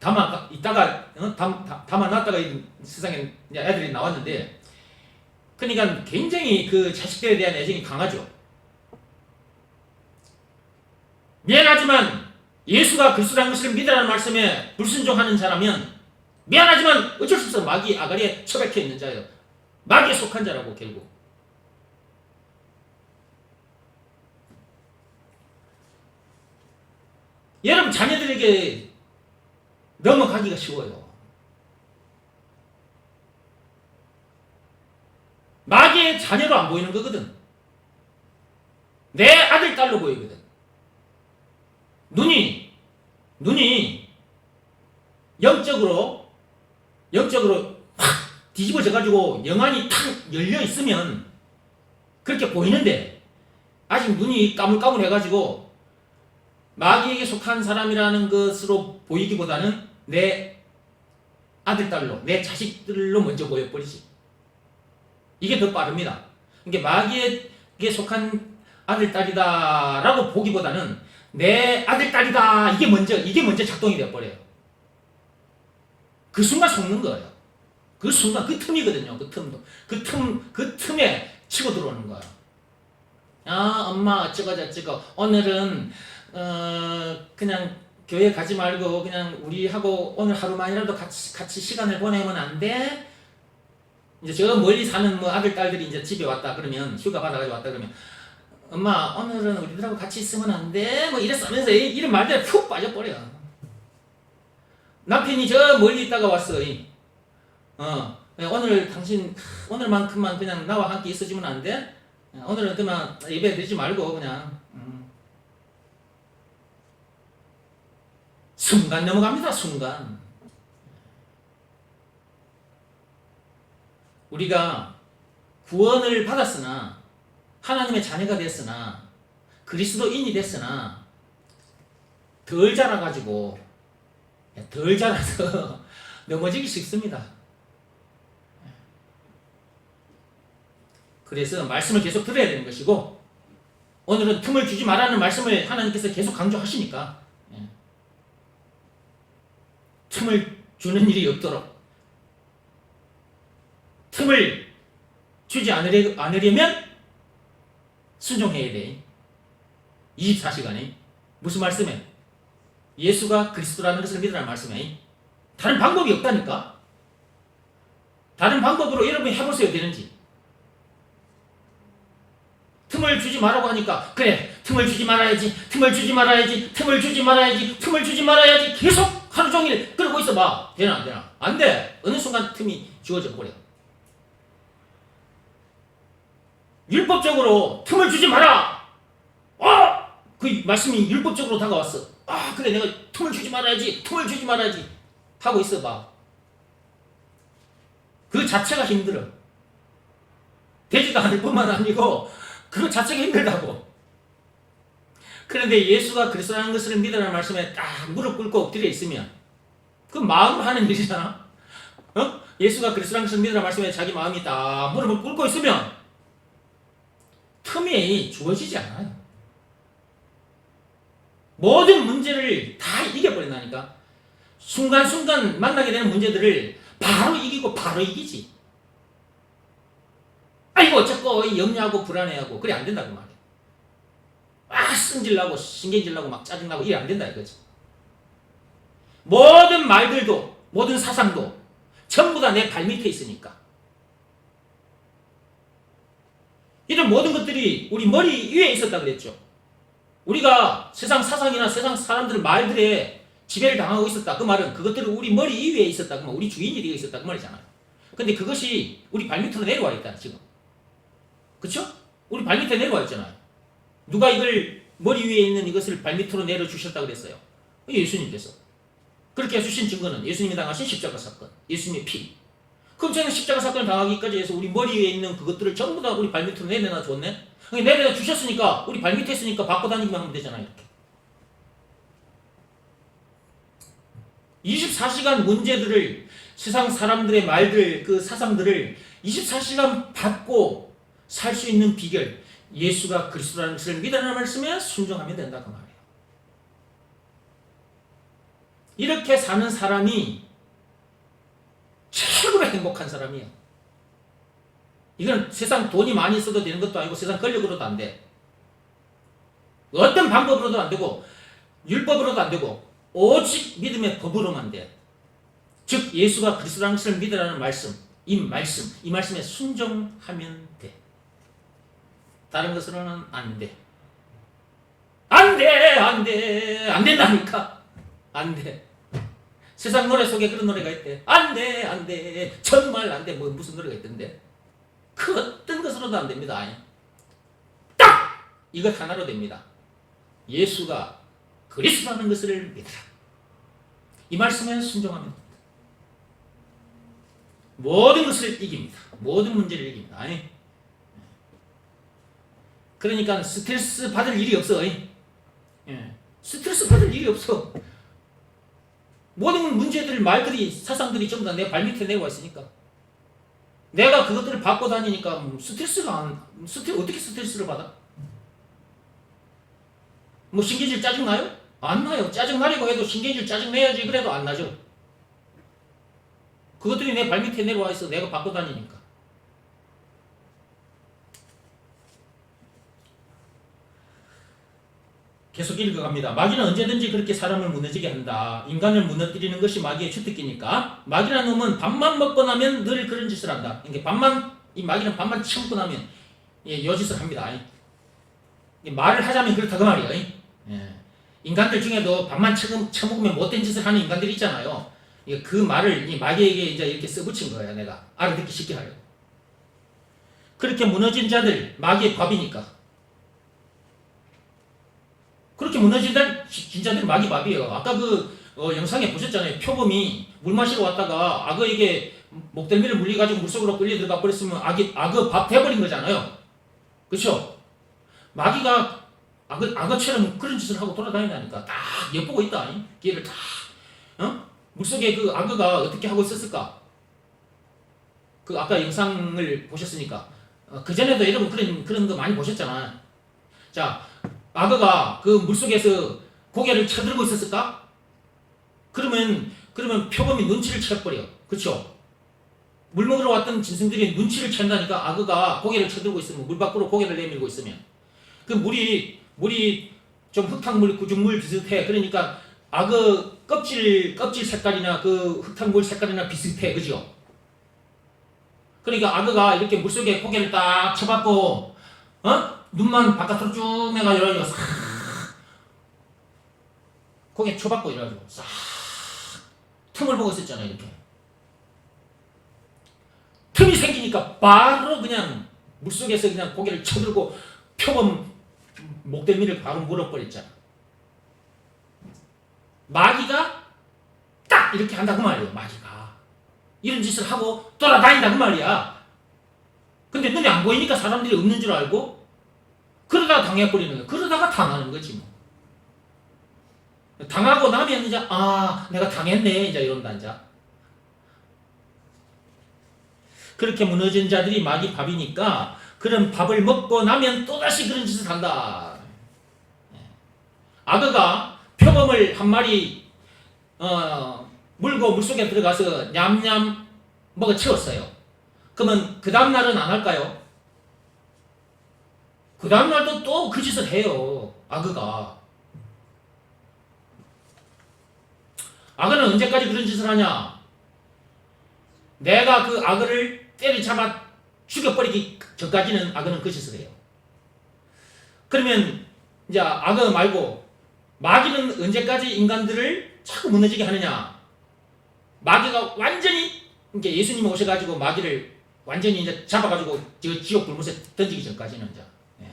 있다가 담아놨다가 세상에 애들이 나왔는데, 그러니까 굉장히 그 자식들에 대한 애정이 강하죠. 미안하지만 예수가 그리스도라는 것을 믿으라는 말씀에 불순종하는 자라면 미안하지만 어쩔 수 없어 마귀 아가리에 처박혀 있는 자예요. 마귀에 속한 자라고. 결국 여러분 자녀들에게 넘어가기가 쉬워요. 마귀의 자녀로 안 보이는 거거든. 내 아들 딸로 보이거든. 눈이 영적으로 확 뒤집어져 가지고 영안이 탁 열려 있으면 그렇게 보이는데, 아직 눈이 까물까물해 가지고 마귀에게 속한 사람이라는 것으로 보이기보다는 내 아들 딸로, 내 자식들로 먼저 보여버리지. 이게 더 빠릅니다. 그러니까 마귀에게 속한 아들 딸이다라고 보기보다는 내 아들 딸이다, 이게 먼저 작동이 되어 버려요. 그 순간 속는 거예요. 그 순간, 그 틈이거든요. 그 틈에 치고 들어오는 거예요. 아, 엄마 어쩌고 오늘은 그냥 교회 가지 말고 그냥 우리하고 오늘 하루만이라도 같이 시간을 보내면 안 돼? 이제 저 멀리 사는 아들 딸들이 이제 집에 왔다 그러면, 휴가 받아가지고 왔다 그러면, 엄마 오늘은 우리들하고 같이 있으면 안 돼? 이랬으면서 이런 말들에 푹 빠져버려. 남편이 저 멀리 있다가 왔어. 오늘 당신 오늘만큼만 그냥 나와 함께 있어주면 안 돼? 오늘은 그만 예배 드리지 말고 그냥. 순간 넘어갑니다. 순간. 우리가 구원을 받았으나, 하나님의 자녀가 됐으나, 그리스도인이 됐으나 덜 자라가지고 덜 자라서 넘어지기 쉽습니다. 그래서 말씀을 계속 들어야 되는 것이고, 오늘은 틈을 주지 말라는 말씀을 하나님께서 계속 강조하시니까 틈을 주는 일이 없도록, 틈을 주지 않으려면 순종해야 돼. 24시간에. 무슨 말씀에? 예수가 그리스도라는 것을 믿으라는 말씀에. 다른 방법이 없다니까. 다른 방법으로 여러분이 해보세요. 되는지. 틈을 주지 말라고 하니까, 그래, 틈을 주지 말아야지 계속 하루 종일 그러고 있어 봐. 되나 안 되나? 안 돼. 어느 순간 틈이 주어져 버려. 율법적으로 틈을 주지 마라. 그 말씀이 율법적으로 다가왔어. 그래, 내가 틈을 주지 말아야지 하고 있어 봐. 그 자체가 힘들어. 되지도 않을 뿐만 아니고 그거 자체가 힘들다고. 그런데 예수가 그리스도라는 것을 믿으라는 말씀에 딱 무릎 꿇고 엎드려 있으면, 그 마음으로 하는 일이잖아. 예수가 그리스도라는 것을 믿으라는 말씀에 자기 마음이 딱 무릎을 꿇고 있으면 틈이 주어지지 않아요. 모든 문제를 다 이겨버린다니까. 순간순간 만나게 되는 문제들을 바로 이기고 바로 이기지. 이거 어쩌고 염려하고 불안해하고 그래 안 된다고 말이야. 승질나고 신경질나고 막 짜증나고 이래 안 된다 이거지. 모든 말들도, 모든 사상도 전부 다 내 발밑에 있으니까. 이런 모든 것들이 우리 머리 위에 있었다 그랬죠. 우리가 세상 사상이나 세상 사람들 말들에 지배를 당하고 있었다. 그 말은 그것들은 우리 머리 위에 있었다. 그 우리 주인이 되어 있었다. 그 말이잖아요. 근데 그것이 우리 발밑으로 내려와 있다 지금. 그쵸? 우리 발밑에 내려와 있잖아요. 누가 이걸 머리 위에 있는 이것을 발밑으로 내려주셨다 그랬어요? 예수님께서. 그렇게 해주신 증거는 예수님이 당하신 십자가 사건, 예수님의 피. 그럼 저는 십자가 사건을 당하기까지 해서 우리 머리 위에 있는 그것들을 전부 다 우리 발밑으로 내려놔 줬네? 내려놔 주셨으니까, 우리 발밑에 있으니까 받고 다니기만 하면 되잖아요. 이렇게 24시간 문제들을, 세상 사람들의 말들, 그 사상들을 24시간 받고 살 수 있는 비결, 예수가 그리스도라는 것을 믿으라는 말씀에 순종하면 된다 그 말이에요. 이렇게 사는 사람이 최고로 행복한 사람이야. 이건 세상 돈이 많이 써도 되는 것도 아니고 세상 권력으로도 안 돼. 어떤 방법으로도 안 되고 율법으로도 안 되고 오직 믿음의 법으로만 돼. 즉 예수가 그리스도라는 것을 믿으라는 말씀, 이 말씀에 순종하면 돼. 다른 것으로는 안 돼. 안 된다니까. 안 돼. 세상 노래 속에 그런 노래가 있대. 안 돼. 정말 안 돼. 뭐 무슨 노래가 있던데. 그 어떤 것으로도 안 됩니다. 딱! 이것 하나로 됩니다. 예수가 그리스도라는 것을 믿으라. 이 말씀에 순종하면 됩니다. 모든 것을 이깁니다. 모든 문제를 이깁니다. 그러니까 스트레스 받을 일이 없어. 스트레스 받을 일이 없어. 모든 문제들, 말들이, 사상들이 전부 다 내 발밑에 내려와 있으니까. 내가 그것들을 받고 다니니까 어떻게 스트레스를 받아? 뭐 신경질 짜증나요? 안 나요. 짜증나려고 해도 신경질 짜증내야지 그래도 안 나죠. 그것들이 내 발밑에 내려와 있어. 내가 받고 다니니까. 계속 읽어갑니다. 마귀는 언제든지 그렇게 사람을 무너지게 한다. 인간을 무너뜨리는 것이 마귀의 주특기니까. 마귀라는 놈은 밥만 먹고 나면 늘 그런 짓을 한다. 그러니까 이 마귀는 밥만 처먹고 나면 요 짓을 합니다. 말을 하자면 그렇다 그 말이에요. 인간들 중에도 밥만 처먹으면 못된 짓을 하는 인간들이 있잖아요. 그 말을 이 마귀에게 이제 이렇게 써붙인 거예요. 내가 알아듣기 쉽게 하려고. 그렇게 무너진 자들, 마귀의 밥이니까. 그렇게 무너진 자들 마귀 밥이에요. 아까 영상에 보셨잖아요. 표범이 물 마시러 왔다가 악어에게 목덜미를 물려가지고 물속으로 끌려 들어가 버렸으면 악어 밥 돼버린 거잖아요. 그렇죠? 마귀가 악어처럼 그런 짓을 하고 돌아다닌다니까. 딱 엿보고 있다. 기회를 딱. 물속에 그 악어가 어떻게 하고 있었을까? 아까 영상을 보셨으니까. 그전에도 여러분 그런 거 많이 보셨잖아. 자, 악어가 그 물속에서 고개를 쳐들고 있었을까? 그러면 표범이 눈치를 채버려. 그렇죠? 물 먹으러 왔던 짐승들이 눈치를 챈다니까. 악어가 고개를 쳐들고 있으면, 물 밖으로 고개를 내밀고 있으면 그 물이 좀 흙탕물, 구중물 비슷해. 그러니까 악어 껍질 색깔이나 그 흙탕물 색깔이나 비슷해. 그죠? 그러니까 악어가 이렇게 물속에 고개를 딱 쳐박고 눈만 바깥으로 쭉 내가지고 싹 고개 쳐박고 이래가지고 싹 틈을 보고 있었잖아요. 이렇게 틈이 생기니까 바로 그냥 물속에서 그냥 고개를 쳐들고 표범 목덜미를 바로 물어버렸잖아. 마귀가 딱 이렇게 한다고 말이에요. 마귀가 이런 짓을 하고 돌아다닌다고 말이야. 근데 눈에 안 보이니까 사람들이 없는 줄 알고 그러다가 당해버리는 거야. 그러다가 당하는 거지 뭐. 당하고 나면 이제 내가 당했네 이제 이런다 이제. 그렇게 무너진 자들이 마귀 밥이니까 그런 밥을 먹고 나면 또다시 그런 짓을 한다. 악어가 표범을 한 마리 물고 물속에 들어가서 냠냠 먹어 채웠어요. 그러면 그 다음날은 안 할까요? 그 다음날도 또 그 짓을 해요. 악어가. 악어는 언제까지 그런 짓을 하냐? 내가 그 악어를 때려잡아 죽여버리기 전까지는 악어는 그 짓을 해요. 그러면 이제 악어 말고 마귀는 언제까지 인간들을 자꾸 무너지게 하느냐? 마귀가 완전히 이렇게 예수님 오셔가지고 마귀를 완전히 이제 잡아가지고 지옥 불못에 던지기 전까지는 이제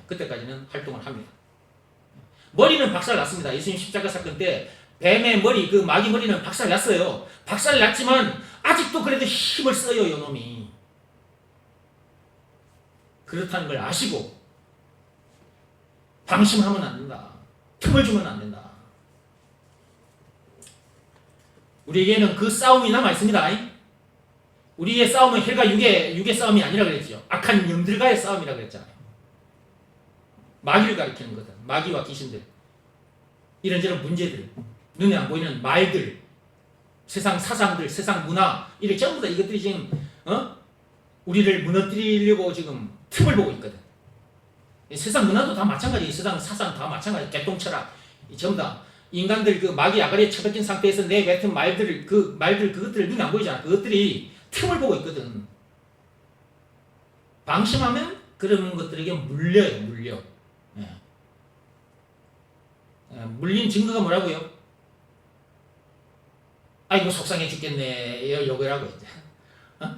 그때까지는 활동을 합니다. 머리는 박살났습니다. 예수님 십자가 사건 때 뱀의 머리, 그 마귀 머리는 박살났어요. 박살났지만 아직도 그래도 힘을 써요, 요놈이. 그렇다는 걸 아시고 방심하면 안 된다. 틈을 주면 안 된다. 우리에게는 그 싸움이 남아 있습니다. 우리의 싸움은 혈과 육의 싸움이 아니라 그랬죠. 악한 영들과의 싸움이라 그랬잖아요. 마귀를 가리키는 거다. 마귀와 귀신들. 이런저런 문제들. 눈에 안 보이는 말들. 세상 사상들, 세상 문화, 이렇게 전부 다 이것들이 지금 우리를 무너뜨리려고 지금 틈을 보고 있거든. 세상 문화도 다 마찬가지, 세상 사상 다 마찬가지, 개똥철학 전부 다 인간들 그 마귀 아가리에 처박힌 상태에서 내뱉은 말들 그것들 눈에 안 보이잖아. 그것들이 틈을 보고 있거든. 방심하면 그런 것들에게 물려요, 물려. 물린 증거가 뭐라고요? 아이고 속상해 죽겠네 요거라고 이제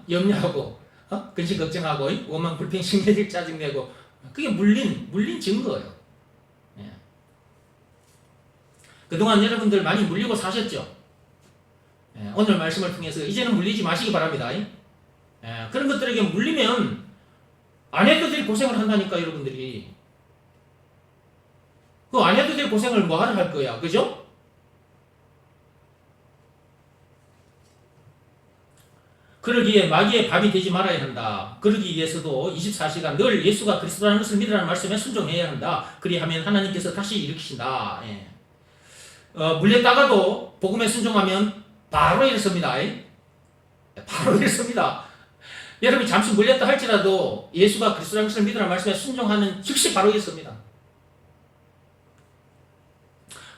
염려하고 근심 걱정하고 원망 불평 심려질 짜증내고 그게 물린 증거예요. 그동안 여러분들 많이 물리고 사셨죠? 오늘 말씀을 통해서 이제는 물리지 마시기 바랍니다. 그런 것들에게 물리면 안 해도 될 고생을 한다니까 여러분들이. 그 안 해도 될 고생을 뭐하러 할 거야, 그죠? 그러기에 마귀의 밥이 되지 말아야 한다. 그러기 위해서도 24시간 늘 예수가 그리스도라는 것을 믿으라는 말씀에 순종해야 한다. 그리하면 하나님께서 다시 일으키신다. 물렸다가도 복음에 순종하면 바로 일어섭니다. 바로 일어섭니다. 여러분이 잠시 물렸다 할지라도 예수가 그리스도라는 것을 믿으라는 말씀에 순종하는 즉시 바로 일어섭니다.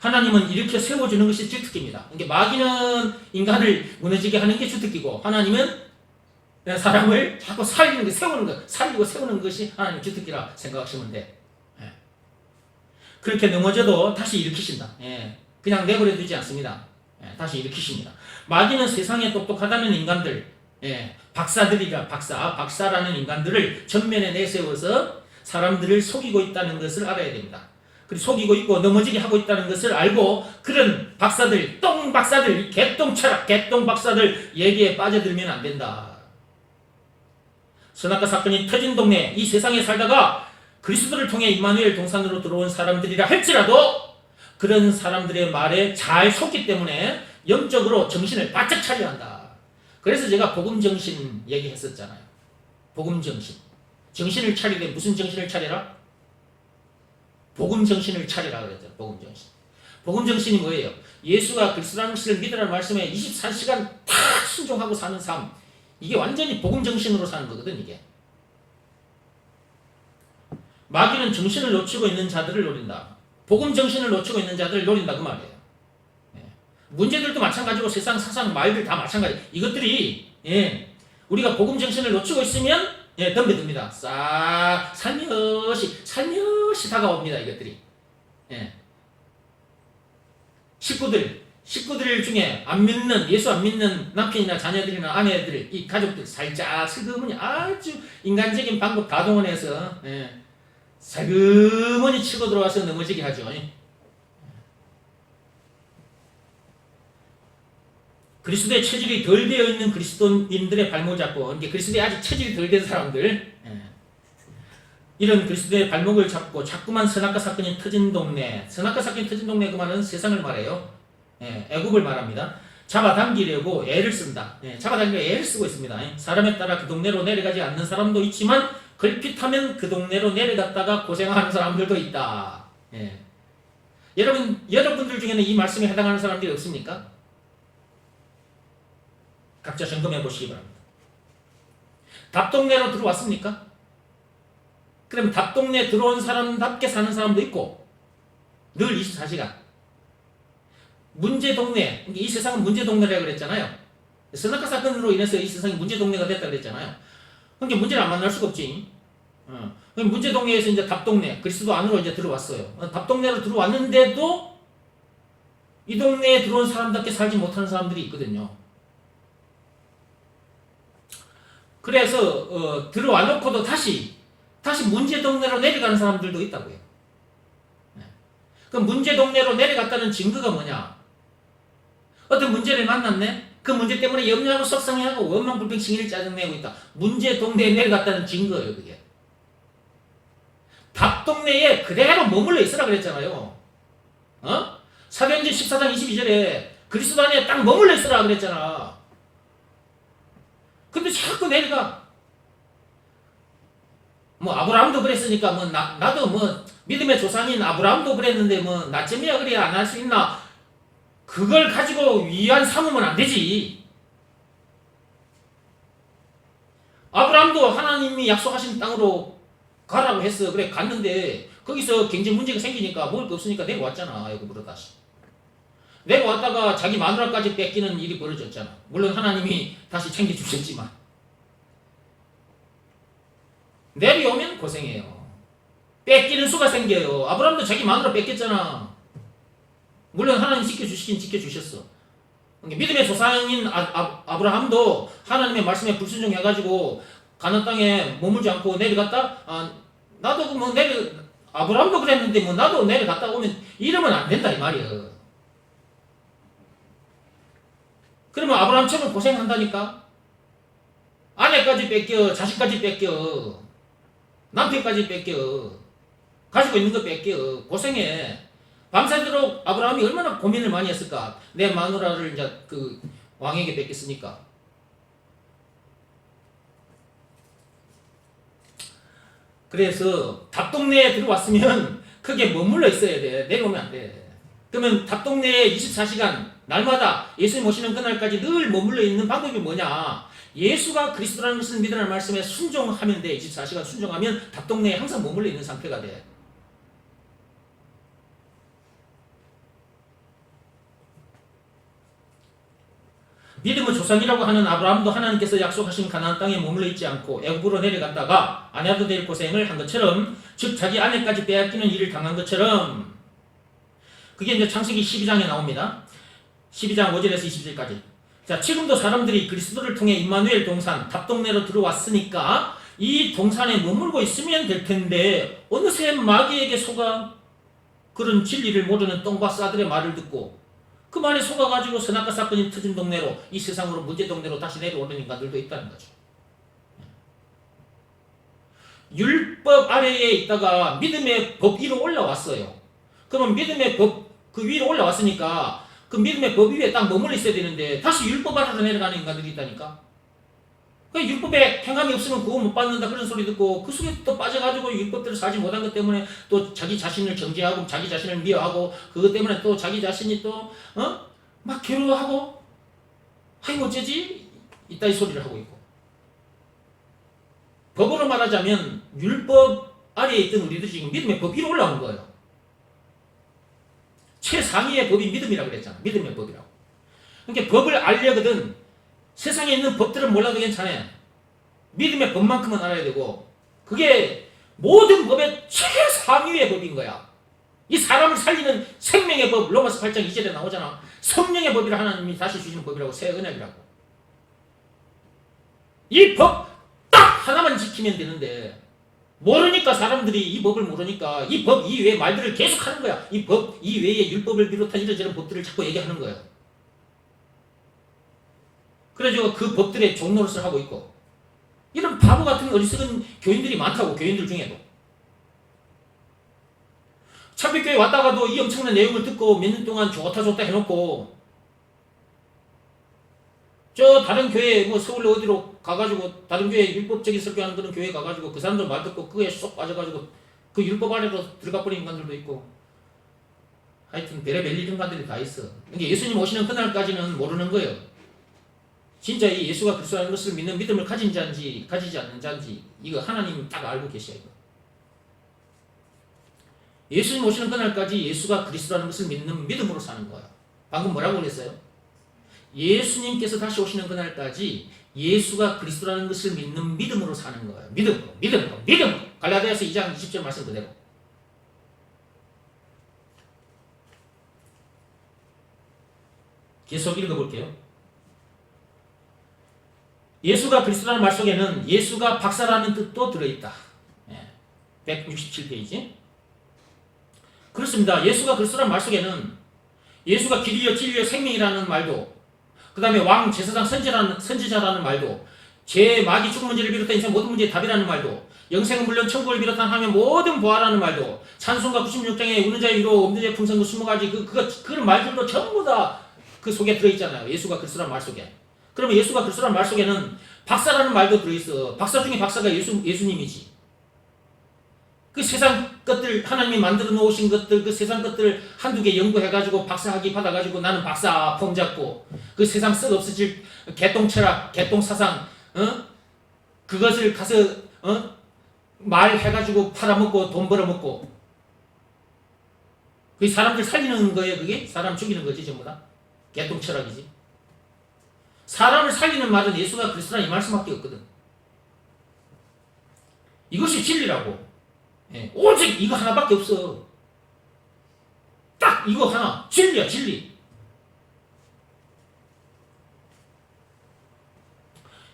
하나님은 일으켜 세워주는 것이 주특기입니다. 그러니까 마귀는 인간을 무너지게 하는 게 주특기고 하나님은 사람을 자꾸 살리는 게 세우는 것, 살리고 세우는 것이 하나님의 주특기라 생각하시면 돼. 그렇게 넘어져도 다시 일으키신다. 그냥 내버려 두지 않습니다. 다시 일으키십니다. 마귀는 세상에 똑똑하다는 인간들, 박사들이라 박사라는 인간들을 전면에 내세워서 사람들을 속이고 있다는 것을 알아야 됩니다. 그리고 속이고 있고 넘어지게 하고 있다는 것을 알고 그런 박사들, 똥 박사들, 개똥 철학, 개똥 박사들 얘기에 빠져들면 안 된다. 선악과 사건이 터진 동네, 이 세상에 살다가 그리스도를 통해 임마누엘 동산으로 들어온 사람들이라 할지라도 그런 사람들의 말에 잘 속기 때문에 영적으로 정신을 바짝 차려야 한다. 그래서 제가 복음정신 얘기했었잖아요. 복음정신. 정신을 차리되 무슨 정신을 차려라? 복음정신을 차리라 그랬죠. 복음정신. 복음정신이 뭐예요? 예수가 그리스도라는 것을 믿으라는 말씀에 24시간 다 순종하고 사는 삶. 이게 완전히 복음정신으로 사는 거거든, 이게. 마귀는 정신을 놓치고 있는 자들을 노린다. 복음정신을 놓치고 있는 자들을 노린다, 그 말이에요. 문제들도 마찬가지고 세상 사상 말들 다 마찬가지. 이것들이 우리가 복음정신을 놓치고 있으면 덤벼듭니다. 싹 살며시 다가옵니다. 이것들이. 식구들 중에 안 믿는, 예수 안 믿는 남편이나 자녀들이나 아내들, 이 가족들 살짝 슬그머니 아주 인간적인 방법 다 동원해서 살그머니 치고 들어와서 넘어지게 하죠. 그리스도의 체질이 덜 되어 있는 그리스도인들의 발목을 잡고, 그러니까 그리스도에 아직 체질이 덜 된 사람들, 이런 그리스도의 발목을 잡고 자꾸만 선악과 사건이 터진 동네, 선악과 사건이 터진 동네 그 말은 세상을 말해요. 애국을 말합니다. 잡아당기려고 애를 쓴다. 잡아당기려고 애를 쓰고 있습니다. 사람에 따라 그 동네로 내려가지 않는 사람도 있지만 걸핏하면 그 동네로 내려갔다가 고생하는 사람들도 있다. 여러분들 중에는 이 말씀에 해당하는 사람들이 없습니까? 각자 점검해 보시기 바랍니다. 답동네로 들어왔습니까? 그럼 답동네 들어온 사람답게 사는 사람도 있고 늘 24시간 문제 동네, 이 세상은 문제 동네라고 그랬잖아요. 선악과 사건으로 인해서 이 세상이 문제 동네가 됐다 그랬잖아요. 그러니까 문제를 안 만날 수가 없지. 문제 동네에서 이제 답동네, 그리스도 안으로 이제 들어왔어요. 답동네로 들어왔는데도 이 동네에 들어온 사람답게 살지 못하는 사람들이 있거든요. 그래서 들어와 놓고도 다시 문제 동네로 내려가는 사람들도 있다고요. 그럼 문제 동네로 내려갔다는 증거가 뭐냐? 어떤 문제를 만났네? 그 문제 때문에 염려하고 속상해하고 원망 불평 칭의를 짜증내고 있다. 문제 동네에 내려갔다는 증거예요, 그게. 답 동네에 그대로 머물러 있으라 그랬잖아요. 사도행전 14장 22절에 그리스도 안에 딱 머물러 있으라 그랬잖아. 근데 자꾸 내려가. 뭐 아브라함도 그랬으니까 뭐 나도 뭐 믿음의 조상인 아브라함도 그랬는데 뭐 나쯤이야 그래야 안 할 수 있나? 그걸 가지고 위안 삼으면 안 되지. 아브라함도 하나님이 약속하신 땅으로 가라고 했어. 그래 갔는데 거기서 경제 문제가 생기니까 먹을 거 없으니까 내려왔잖아. 애굽으로 다시. 내려왔다가 자기 마누라까지 뺏기는 일이 벌어졌잖아. 물론 하나님이 다시 챙겨주셨지만 내려오면 고생해요. 뺏기는 수가 생겨요. 아브라함도 자기 마누라 뺏겼잖아. 물론 하나님 지켜주시긴 지켜주셨어. 믿음의 조상인 아브라함도 하나님의 말씀에 불순종해가지고 가나안 땅에 머물지 않고 내려갔다. 나도 뭐 아브라함도 그랬는데 뭐 나도 내려갔다 오면 이러면 안 된다 이 말이야. 그러면 아브라함처럼 고생한다니까. 아내까지 뺏겨, 자식까지 뺏겨, 남편까지 뺏겨, 가지고 있는 거 뺏겨, 고생해. 밤새도록 아브라함이 얼마나 고민을 많이 했을까? 내 마누라를 이제 그 왕에게 뺏겼으니까. 그래서 답동네에 들어왔으면 크게 머물러 있어야 돼. 내려오면 안 돼. 그러면 답동네에 24시간 날마다 예수님 오시는 그날까지 늘 머물러 있는 방법이 뭐냐? 예수가 그리스도라는 것을 믿으라는 말씀에 순종하면 돼. 24시간 순종하면 답동네에 항상 머물러 있는 상태가 돼. 믿음의 조상이라고 하는 아브라함도 하나님께서 약속하신 가나안 땅에 머물러 있지 않고 애굽으로 내려갔다가 아내도 될 고생을 한 것처럼, 즉 자기 아내까지 빼앗기는 일을 당한 것처럼, 그게 이제 창세기 12장에 나옵니다. 12장 5절에서 20절까지. 자, 지금도 사람들이 그리스도를 통해 임마누엘 동산 답동네로 들어왔으니까 이 동산에 머물고 있으면 될 텐데 어느새 마귀에게 속아 그런 진리를 모르는 똥과 싸들의 말을 듣고 그 말에 속아가지고 선악과 사건이 터진 동네로, 이 세상으로 문제 동네로 다시 내려오는 인간들도 있다는 거죠. 율법 아래에 있다가 믿음의 법 위로 올라왔어요. 그러면 믿음의 법 그 위로 올라왔으니까 그 믿음의 법 위에 딱 머물러 있어야 되는데 다시 율법 아래로 내려가는 인간들이 있다니까. 그 율법에 행함이 없으면 구원 못 받는다 그런 소리 듣고 그 속에 또 빠져가지고 율법대로 살지 못한 것 때문에 또 자기 자신을 정죄하고 자기 자신을 미워하고 그것 때문에 또 자기 자신이 또 막 괴로워하고 하이 어쩌지? 이따위 소리를 하고 있고. 법으로 말하자면 율법 아래에 있던 우리들이 지금 믿음의 법 위로 올라온 거예요. 최상위의 법이 믿음이라고 그랬잖아. 믿음의 법이라고. 그러니까 법을 알려거든 세상에 있는 법들은 몰라도 괜찮아요. 믿음의 법만큼은 알아야 되고 그게 모든 법의 최상위의 법인 거야. 이 사람을 살리는 생명의 법, 로마서 8장 2절에 나오잖아. 성령의 법이라 하나님이 다시 주시는 법이라고, 새 언약이라고. 이 법 딱 하나만 지키면 되는데 모르니까, 사람들이 이 법을 모르니까 이 법 이외의 말들을 계속 하는 거야. 이 법 이외의 율법을 비롯한 이런저런 법들을 자꾸 얘기하는 거야. 그래가지고 그 법들의 종노릇을 하고 있고, 이런 바보 같은 어리석은 교인들이 많다고. 교인들 중에도 참빛교회 왔다가도 이 엄청난 내용을 듣고 몇 년 동안 좋다 해놓고 저 다른 교회 뭐 서울에 어디로 가가지고 다른 교회 율법적인 설교하는 그런 교회 가가지고 그 사람들 말 듣고 그거에 쏙 빠져가지고 그 율법 아래로 들어가 버린 인간들도 있고, 하여튼 별의별 인간들이 다 있어. 그러니까 예수님 오시는 그날까지는 모르는 거예요. 진짜 이 예수가 그리스도라는 것을 믿는 믿음을 가진 자인지 가지지 않는 자인지 이거 하나님 딱 알고 계셔요. 이거. 예수님 오시는 그날까지 예수가 그리스도라는 것을 믿는 믿음으로 사는 거야. 방금 뭐라고 그랬어요? 예수님께서 다시 오시는 그날까지 예수가 그리스도라는 것을 믿는 믿음으로 사는 거예요. 믿음으로. 갈라디아서 2장 20절 말씀 그대로. 계속 읽어볼게요. 예수가 그리스도라는 말 속에는 예수가 박사라는 뜻도 들어있다. 167페이지. 그렇습니다. 예수가 그리스도라는 말 속에는 예수가 길이요 진리요 생명이라는 말도, 그 다음에 왕 제사장 선지자라는 말도, 죄 마귀 죽음 문제를 비롯한 인생 모든 문제의 답이라는 말도, 영생은 물론 천국을 비롯한 하면 모든 부활하는 말도, 찬송가 96장에 우는 자의 위로 없는 자의 풍성과 20가지 그런 말들도 전부 다 그 속에 들어있잖아요. 예수가 그리스도라는 말 속에. 그러면 예수가 그리스도라는 말 속에는 박사라는 말도 들어있어. 박사 중에 박사가 예수님이지. 그 세상 것들 하나님이 만들어 놓으신 것들 그 세상 것들 한두 개 연구해가지고 박사학위 받아가지고 나는 박사 폼 잡고 그 세상 썩 없어질 개똥철학 개똥사상 그것을 가서 말해가지고 팔아먹고 돈 벌어먹고 그 사람들 살리는 거예요. 그게 사람 죽이는 거지 전부 다 개똥철학이지. 사람을 살리는 말은 예수가 그리스도라 이 말씀밖에 없거든. 이것이 진리라고. 예, 오직 이거 하나밖에 없어. 딱 이거 하나. 진리야, 진리.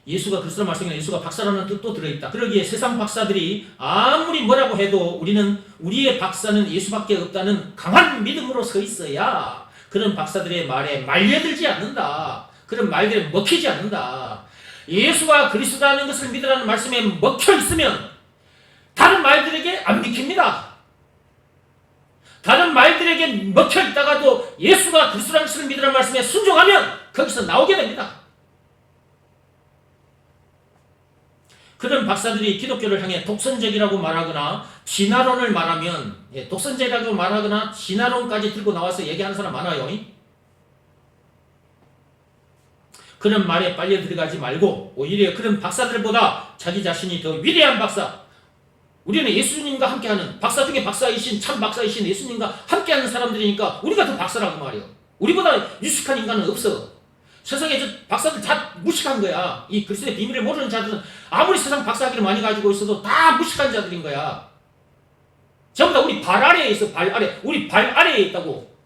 예수가 그리스도라 말씀에 예수가 박사라는 뜻도 들어있다. 그러기에 세상 박사들이 아무리 뭐라고 해도 우리는 우리의 박사는 예수밖에 없다는 강한 믿음으로 서 있어야 그런 박사들의 말에 말려들지 않는다. 그런 말들에 먹히지 않는다. 예수가 그리스도라는 것을 믿으라는 말씀에 먹혀 있으면 다른 말들에게 안 믿깁니다. 다른 말들에게 먹혀 있다가도 예수가 그리스도라는 것을 믿으라는 말씀에 순종하면 거기서 나오게 됩니다. 그런 박사들이 기독교를 향해 독선적이라고 말하거나 진화론을 말하면 독선적이라고 말하거나 진화론까지 들고 나와서 얘기하는 사람 많아요. 그런 말에 빨려 들어가지 말고 오히려 그런 박사들보다 자기 자신이 더 위대한 박사 우리는 예수님과 함께하는 박사 중에 박사이신 참 박사이신 예수님과 함께하는 사람들이니까 우리가 더 박사라고 말이요. 우리보다 유식한 인간은 없어. 세상에 저 박사들 다 무식한 거야. 이 그리스도의 비밀을 모르는 자들은 아무리 세상 박사학위를 많이 가지고 있어도 다 무식한 자들인 거야. 전부 다 우리 발 아래에 있어. 발 아래. 우리 발 아래에 있다고.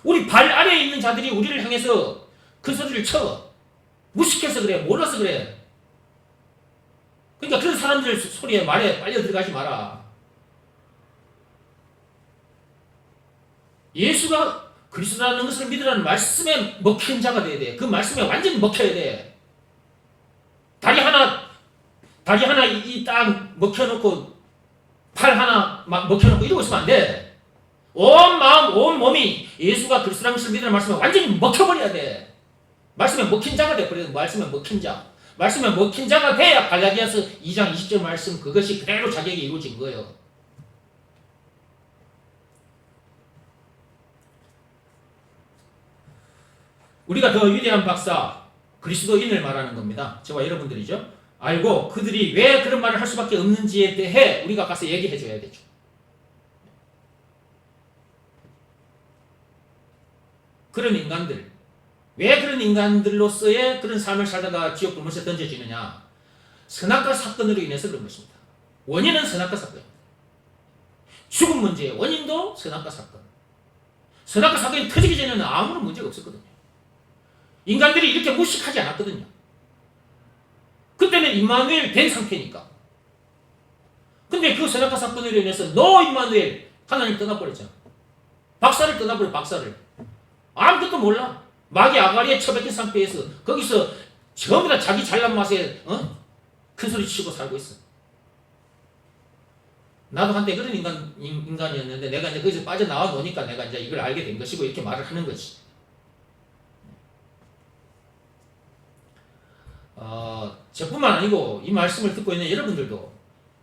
우리 발 아래에 있는 자들이 우리를 향해서 그 소리를 쳐. 무식해서 그래. 몰라서 그래. 그러니까 그런 사람들 소리에 말에 빨려 들어가지 마라. 예수가 그리스도라는 것을 믿으라는 말씀에 먹힌 자가 돼야 돼. 그 말씀에 완전히 먹혀야 돼. 다리 하나 이 딱 먹혀놓고 팔 하나 막 먹혀놓고 이러고 있으면 안 돼. 온 마음, 온 몸이 예수가 그리스도라는 것을 믿으라는 말씀에 완전히 먹혀버려야 돼. 말씀에 먹힌 자가 돼. 그래 말씀에 먹힌 자. 말씀에 먹힌 자가 돼야 갈라디아서 2장 20절 말씀 그것이 그대로 자격이 이루어진 거예요. 우리가 더 위대한 박사 그리스도인을 말하는 겁니다. 저와 여러분들이죠. 알고 그들이 왜 그런 말을 할 수밖에 없는지에 대해 우리가 가서 얘기해 줘야 되죠. 그런 인간들 왜 그런 인간들로서의 그런 삶을 살다가 지옥 불못에 던져지느냐? 선악과 사건으로 인해서 그런 것입니다. 원인은 선악과 사건입니다. 죽음 문제의 원인도 선악과 사건. 선악과 사건이 터지기 전에는 아무런 문제가 없었거든요. 인간들이 이렇게 무식하지 않았거든요. 그때는 임마누엘 된 상태니까. 근데 그 선악과 사건으로 인해서 너 임마누엘 하나님 떠나버렸잖아. 박사를 떠나버려 박사를. 아무것도 몰라. 마귀 아가리에 처박힌 상태에서 거기서 전부 다 자기 잘난 맛에 큰 소리 치고 살고 있어. 나도 한때 그런 인간이었는데 내가 이제 거기서 빠져나와 노니까 내가 이제 이걸 알게 된 것이고 이렇게 말을 하는 거지. 저뿐만 아니고 이 말씀을 듣고 있는 여러분들도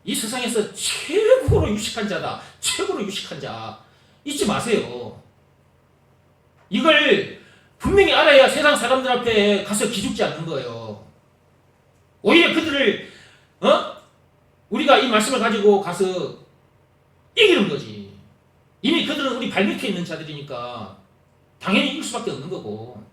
이 세상에서 최고로 유식한 자다. 최고로 유식한 자 잊지 마세요. 이걸 분명히 알아야 세상 사람들 앞에 가서 기죽지 않는 거예요. 오히려 그들을 우리가 이 말씀을 가지고 가서 이기는 거지. 이미 그들은 우리 발밑에 있는 자들이니까 당연히 이길 수밖에 없는 거고.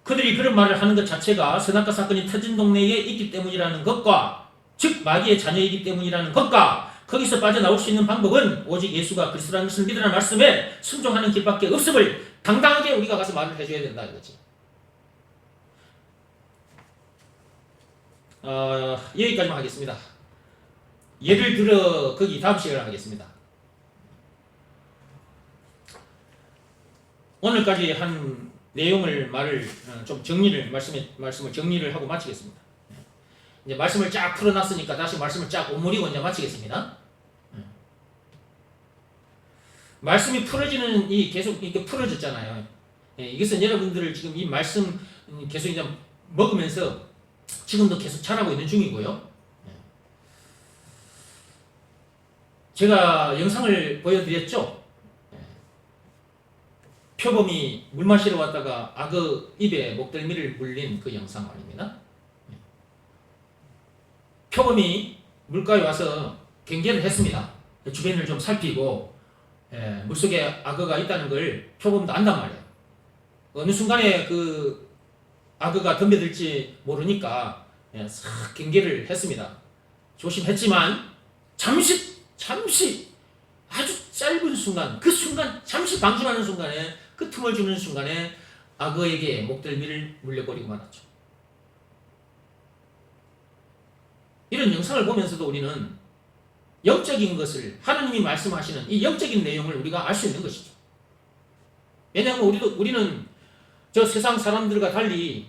그들이 그런 말을 하는 것 자체가 선악과 사건이 터진 동네에 있기 때문이라는 것과 즉 마귀의 자녀이기 때문이라는 것과 거기서 빠져나올 수 있는 방법은 오직 예수가 그리스도라는 것을 믿으라는 말씀에 순종하는 길밖에 없음을 당당하게 우리가 가서 말을 해줘야 된다 이거지. 여기까지만 하겠습니다. 예를 들어 거기 다음 시간에 하겠습니다. 오늘까지 한 내용을 말을 좀 정리를 말씀을 정리를 하고 마치겠습니다. 이제 말씀을 쫙 풀어놨으니까 다시 말씀을 쫙 오므리고 이제 마치겠습니다. 말씀이 풀어지는 이 계속 이렇게 풀어졌잖아요. 이것은 여러분들을 지금 이 말씀 계속 이제 먹으면서 지금도 계속 자라고 있는 중이고요. 제가 영상을 보여드렸죠. 표범이 물 마시러 왔다가 악어 입에 목덜미를 물린 그 영상 아닙니다. 표범이 물가에 와서 경계를 했습니다. 주변을 좀 살피고 물속에 악어가 있다는 걸 표범도 안단 말이에요. 어느 순간에 그 악어가 덤벼들지 모르니까 싹 경계를 했습니다. 조심했지만 잠시 아주 짧은 순간, 그 순간 잠시 방심하는 순간에 그 틈을 주는 순간에 악어에게 목덜미를 물려버리고 말았죠. 이런 영상을 보면서도 우리는 영적인 것을 하나님이 말씀하시는 이 영적인 내용을 우리가 알 수 있는 것이죠. 왜냐하면 우리는 저 세상 사람들과 달리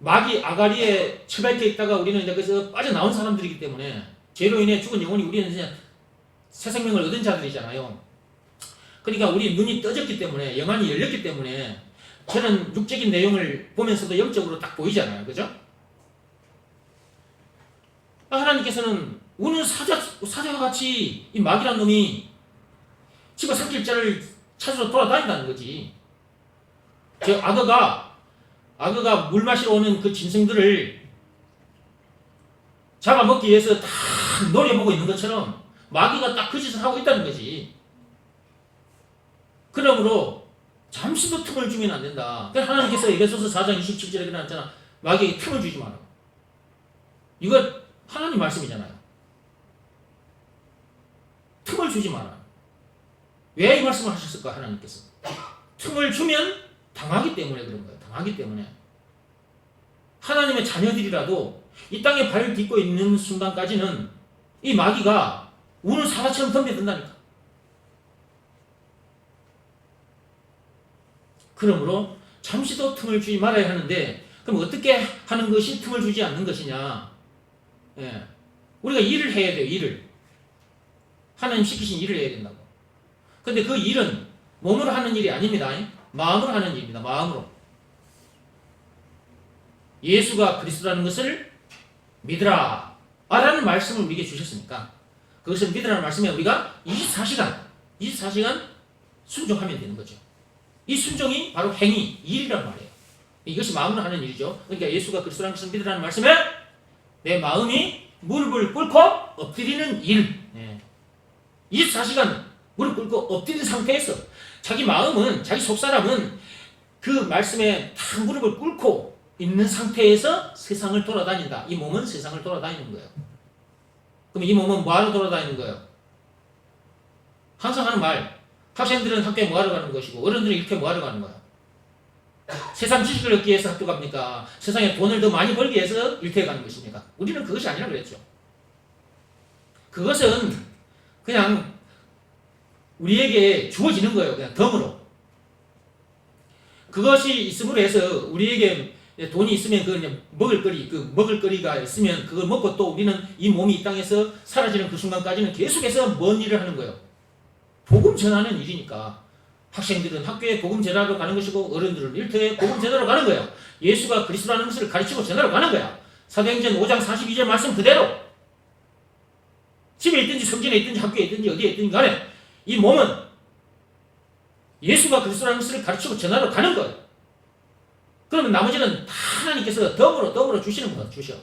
마귀 아가리에 처박혀 있다가 우리는 이제 그래서 빠져나온 사람들이기 때문에 죄로 인해 죽은 영혼이 우리는 이제 새 생명을 얻은 자들이잖아요. 그러니까 우리 눈이 떠졌기 때문에 영안이 열렸기 때문에 저는 육적인 내용을 보면서도 영적으로 딱 보이잖아요. 그죠? 하나님께서는 우는 사자와 같이 이 마귀란 놈이 집어삼킬 자를 찾으러 돌아다닌다는 거지. 저 악어가 물 마시러 오는 그 짐승들을 잡아먹기 위해서 다 노려보고 있는 것처럼 마귀가 딱 그 짓을 하고 있다는 거지. 그러므로 잠시도 틈을 주면 안 된다. 그래서 하나님께서 에베소서 4장 27절에 그랬잖아. 마귀에게 틈을 주지 마라. 이거 하나님 말씀이잖아요. 틈을 주지 마라. 왜 이 말씀을 하셨을까 하나님께서? 틈을 주면 당하기 때문에 그런 거예요. 당하기 때문에. 하나님의 자녀들이라도 이 땅에 발을 딛고 있는 순간까지는 이 마귀가 우는 사자처럼 덤벼든다니까. 그러므로 잠시도 틈을 주지 말아야 하는데, 그럼 어떻게 하는 것이 틈을 주지 않는 것이냐? 우리가 일을 해야 돼요. 일을. 하나님 시키신 일을 해야 된다고. 근데 그 일은 몸으로 하는 일이 아닙니다. 마음으로 하는 일입니다. 마음으로. 예수가 그리스도라는 것을 믿으라 라는 말씀을 우리에게 주셨으니까 그것을 믿으라는 말씀에 우리가 24시간 순종하면 되는 거죠. 이 순종이 바로 행위, 일이란 말이에요. 이것이 마음으로 하는 일이죠. 그러니까 예수가 그리스도라는 것을 믿으라는 말씀에 내 마음이 무릎을 꿇고 엎드리는 일. 24시간 무릎 꿇고 엎드린 상태에서 자기 마음은, 자기 속사람은 그 말씀에 다 무릎을 꿇고 있는 상태에서 세상을 돌아다닌다. 이 몸은 세상을 돌아다니는 거예요. 그럼 이 몸은 뭐하러 돌아다니는 거예요? 항상 하는 말, 학생들은 학교에 뭐하러 가는 것이고 어른들은 이렇게 뭐하러 가는 거야? 세상 지식을 얻기 위해서 학교 갑니까? 세상에 돈을 더 많이 벌기 위해서 일터에 가는 것입니까? 우리는 그것이 아니라 그랬죠. 그것은 그냥 우리에게 주어지는 거예요. 그냥 덤으로. 그것이 있음으로 해서 우리에게 돈이 있으면 그 먹을거리가 있으면 그걸 먹고 또 우리는 이 몸이 이 땅에서 사라지는 그 순간까지는 계속해서 뭔 일을 하는 거예요? 복음 전하는 일이니까. 학생들은 학교에 복음 전하러 가는 것이고 어른들은 일터에 복음 전하러 가는 거예요. 예수가 그리스도라는 것을 가르치고 전하러 가는 거야. 사도행전 5장 42절 말씀 그대로. 집에 있든지 성전에 있든지 학교에 있든지 어디에 있든지 간에 이 몸은 예수가 그리스도라는 것을 가르치고 전하러 가는 거예요. 그러면 나머지는 다 하나님께서 덤으로 주시는 거예요. 주셔.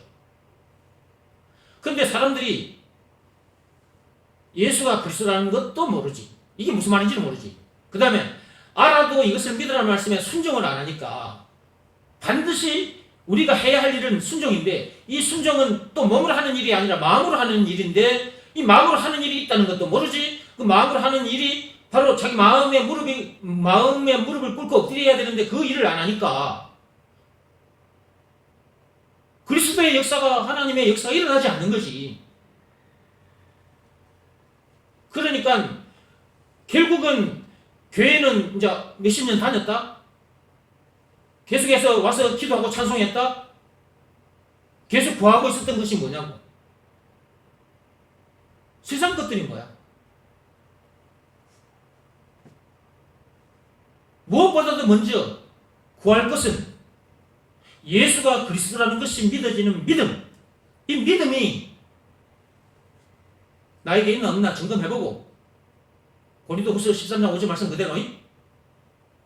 그런데 사람들이 예수가 그리스도라는 것도 모르지. 이게 무슨 말인지는 모르지. 그 다음에 알아도 이것을 믿으라는 말씀에 순종을 안 하니까 반드시 우리가 해야 할 일은 순종인데 이 순종은 또 몸으로 하는 일이 아니라 마음으로 하는 일인데 이 마음으로 하는 일이 있다는 것도 모르지. 그 마음으로 하는 일이 바로 자기 마음에 무릎을 꿇고 엎드려야 되는데 그 일을 안 하니까 그리스도의 역사가, 하나님의 역사가 일어나지 않는 거지. 그러니까 결국은 교회는 이제 몇십 년 다녔다? 계속해서 와서 기도하고 찬송했다? 계속 구하고 있었던 것이 뭐냐고. 세상 것들인 거야. 무엇보다도 먼저 구할 것은 예수가 그리스도라는 것이 믿어지는 믿음, 이 믿음이 나에게 있나 없나 점검해보고 고린도후서 13장 5절 말씀 그대로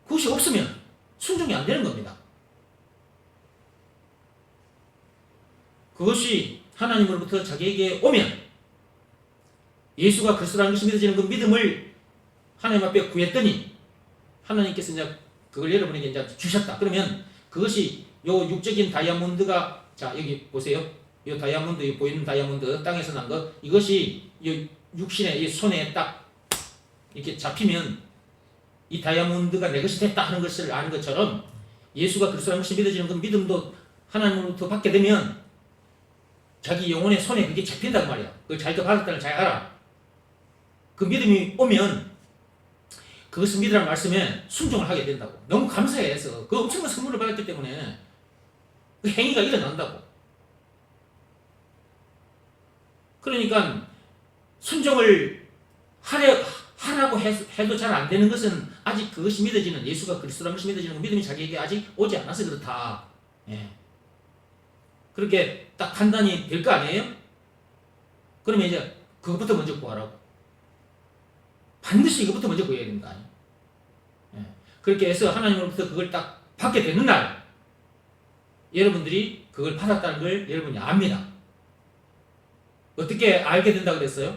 그것이 없으면 순종이 안 되는 겁니다. 그것이 하나님으로부터 자기에게 오면 예수가 그리스도라는 것이 믿어지는 그 믿음을 하나님 앞에 구했더니 하나님께서 이제 그걸 여러분에게 이제 주셨다. 그러면 그것이 요 육적인 다이아몬드가, 자 여기 보세요. 요 다이아몬드, 요 보이는 다이아몬드 땅에서 난 거, 이것이 이 육신의 이 손에 딱 이렇게 잡히면 이 다이아몬드가 내 것이 됐다 하는 것을 아는 것처럼 예수가 그리스도라는 것이 믿어지는 그 믿음도 하나님으로부터 받게 되면 자기 영혼의 손에 그게 잡힌단 말이야. 그걸 자기가 받았다는 잘 알아. 그 믿음이 오면 그것을 믿으라는 말씀에 순종을 하게 된다고. 너무 감사해서 그 엄청난 선물을 받았기 때문에 그 행위가 일어난다고. 그러니까 순종을 하라고 해도 잘 안 되는 것은 아직 그것이 믿어지는, 예수가 그리스도라는 것이 믿어지는 믿음이 자기에게 아직 오지 않아서 그렇다. 예. 그렇게 딱 판단이 될 거 아니에요? 그러면 이제 그것부터 먼저 구하라고. 반드시 이것부터 먼저 구해야 된다. 예. 그렇게 해서 하나님으로부터 그걸 딱 받게 되는 날 여러분들이 그걸 받았다는 걸 여러분이 압니다. 어떻게 알게 된다 그랬어요?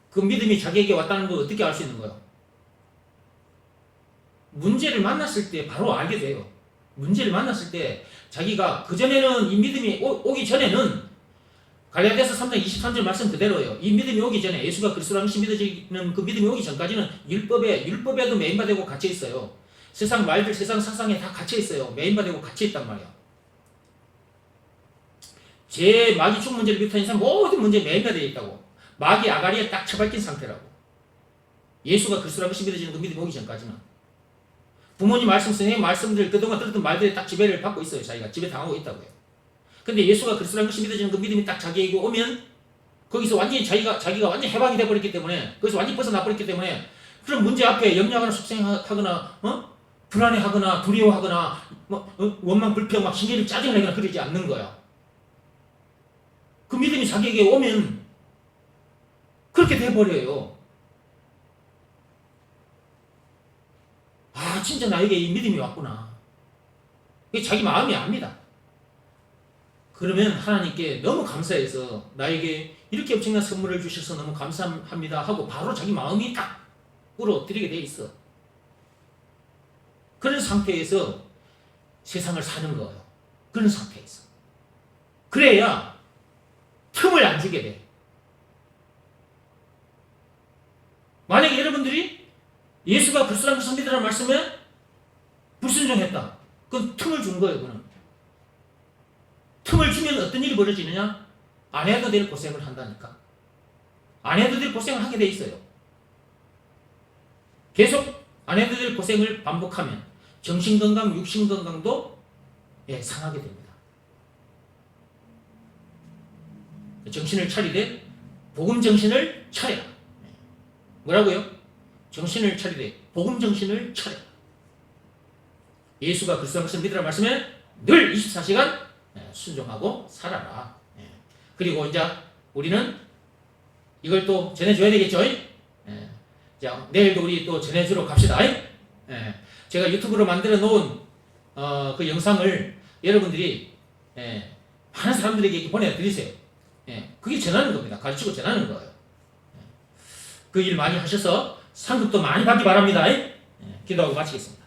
그 믿음이 자기에게 왔다는 걸 어떻게 알 수 있는 거예요? 문제를 만났을 때 바로 알게 돼요. 문제를 만났을 때 자기가 그전에는 이 믿음이 오기 전에는 갈라디아서 3장 23절 말씀 그대로예요. 이 믿음이 오기 전에, 예수가 그리스도라는 것이 믿어지는 그 믿음이 오기 전까지는 율법에도 매인바되고 갇혀 있어요. 세상 말들, 세상 사상에 다 갇혀 있어요. 매인바되고 갇혀 있단 말이야. 제 마귀 쪽 문제를 비롯한 이상 모든 문제에 매인바되어 있다고. 마귀 아가리에 딱 처박힌 상태라고. 예수가 그리스도라는 것이 믿어지는 그 믿음이 오기 전까지는. 부모님 말씀, 선생님 말씀들, 그동안 들었던 말들에 딱 지배를 받고 있어요. 자기가 지배당하고 있다고요. 근데 예수가 그리스도라는 것이 믿어지는 그 믿음이 딱 자기에게 오면 거기서 완전히 자기가 완전히 해방이 돼버렸기 때문에, 거기서 완전히 벗어나버렸기 때문에 그런 문제 앞에 염려하거나 속상하거나 불안해하거나 두려워하거나 원망 불평 막 신경을 짜증내거나 그러지 않는 거야. 그 믿음이 자기에게 오면 그렇게 돼버려요. 아, 진짜 나에게 이 믿음이 왔구나. 이게 자기 마음이 압니다. 그러면 하나님께 너무 감사해서 나에게 이렇게 엄청난 선물을 주셔서 너무 감사합니다 하고 바로 자기 마음이 딱 울어뜨리게 돼 있어. 그런 상태에서 세상을 사는 거예요. 그런 상태에서. 그래야 틈을 안 주게 돼. 만약에 여러분들이 예수가 그리스도라는 것을 믿으라는 말씀에 불순종했다. 그건 틈을 준 거예요. 그는 틈을 주면 어떤 일이 벌어지느냐? 안 해도 될 고생을 한다니까. 안 해도 될 고생을 하게 돼 있어요. 계속 안 해도 될 고생을 반복하면 정신건강, 육신건강도 상하게 됩니다. 정신을 차리되 복음 정신을 차려라. 뭐라고요? 정신을 차리되 복음 정신을 차려라. 예수가 그리스도라는 것을 믿으라는 말씀에 늘 24시간 순종하고 살아라. 그리고 이제 우리는 이걸 또 전해줘야 되겠죠? 자, 내일도 우리 또 전해주러 갑시다. 제가 유튜브로 만들어 놓은 그 영상을 여러분들이 많은 사람들에게 보내드리세요. 그게 전하는 겁니다. 가르치고 전하는 거예요. 그 일 많이 하셔서 상급도 많이 받기 바랍니다. 기도하고 마치겠습니다.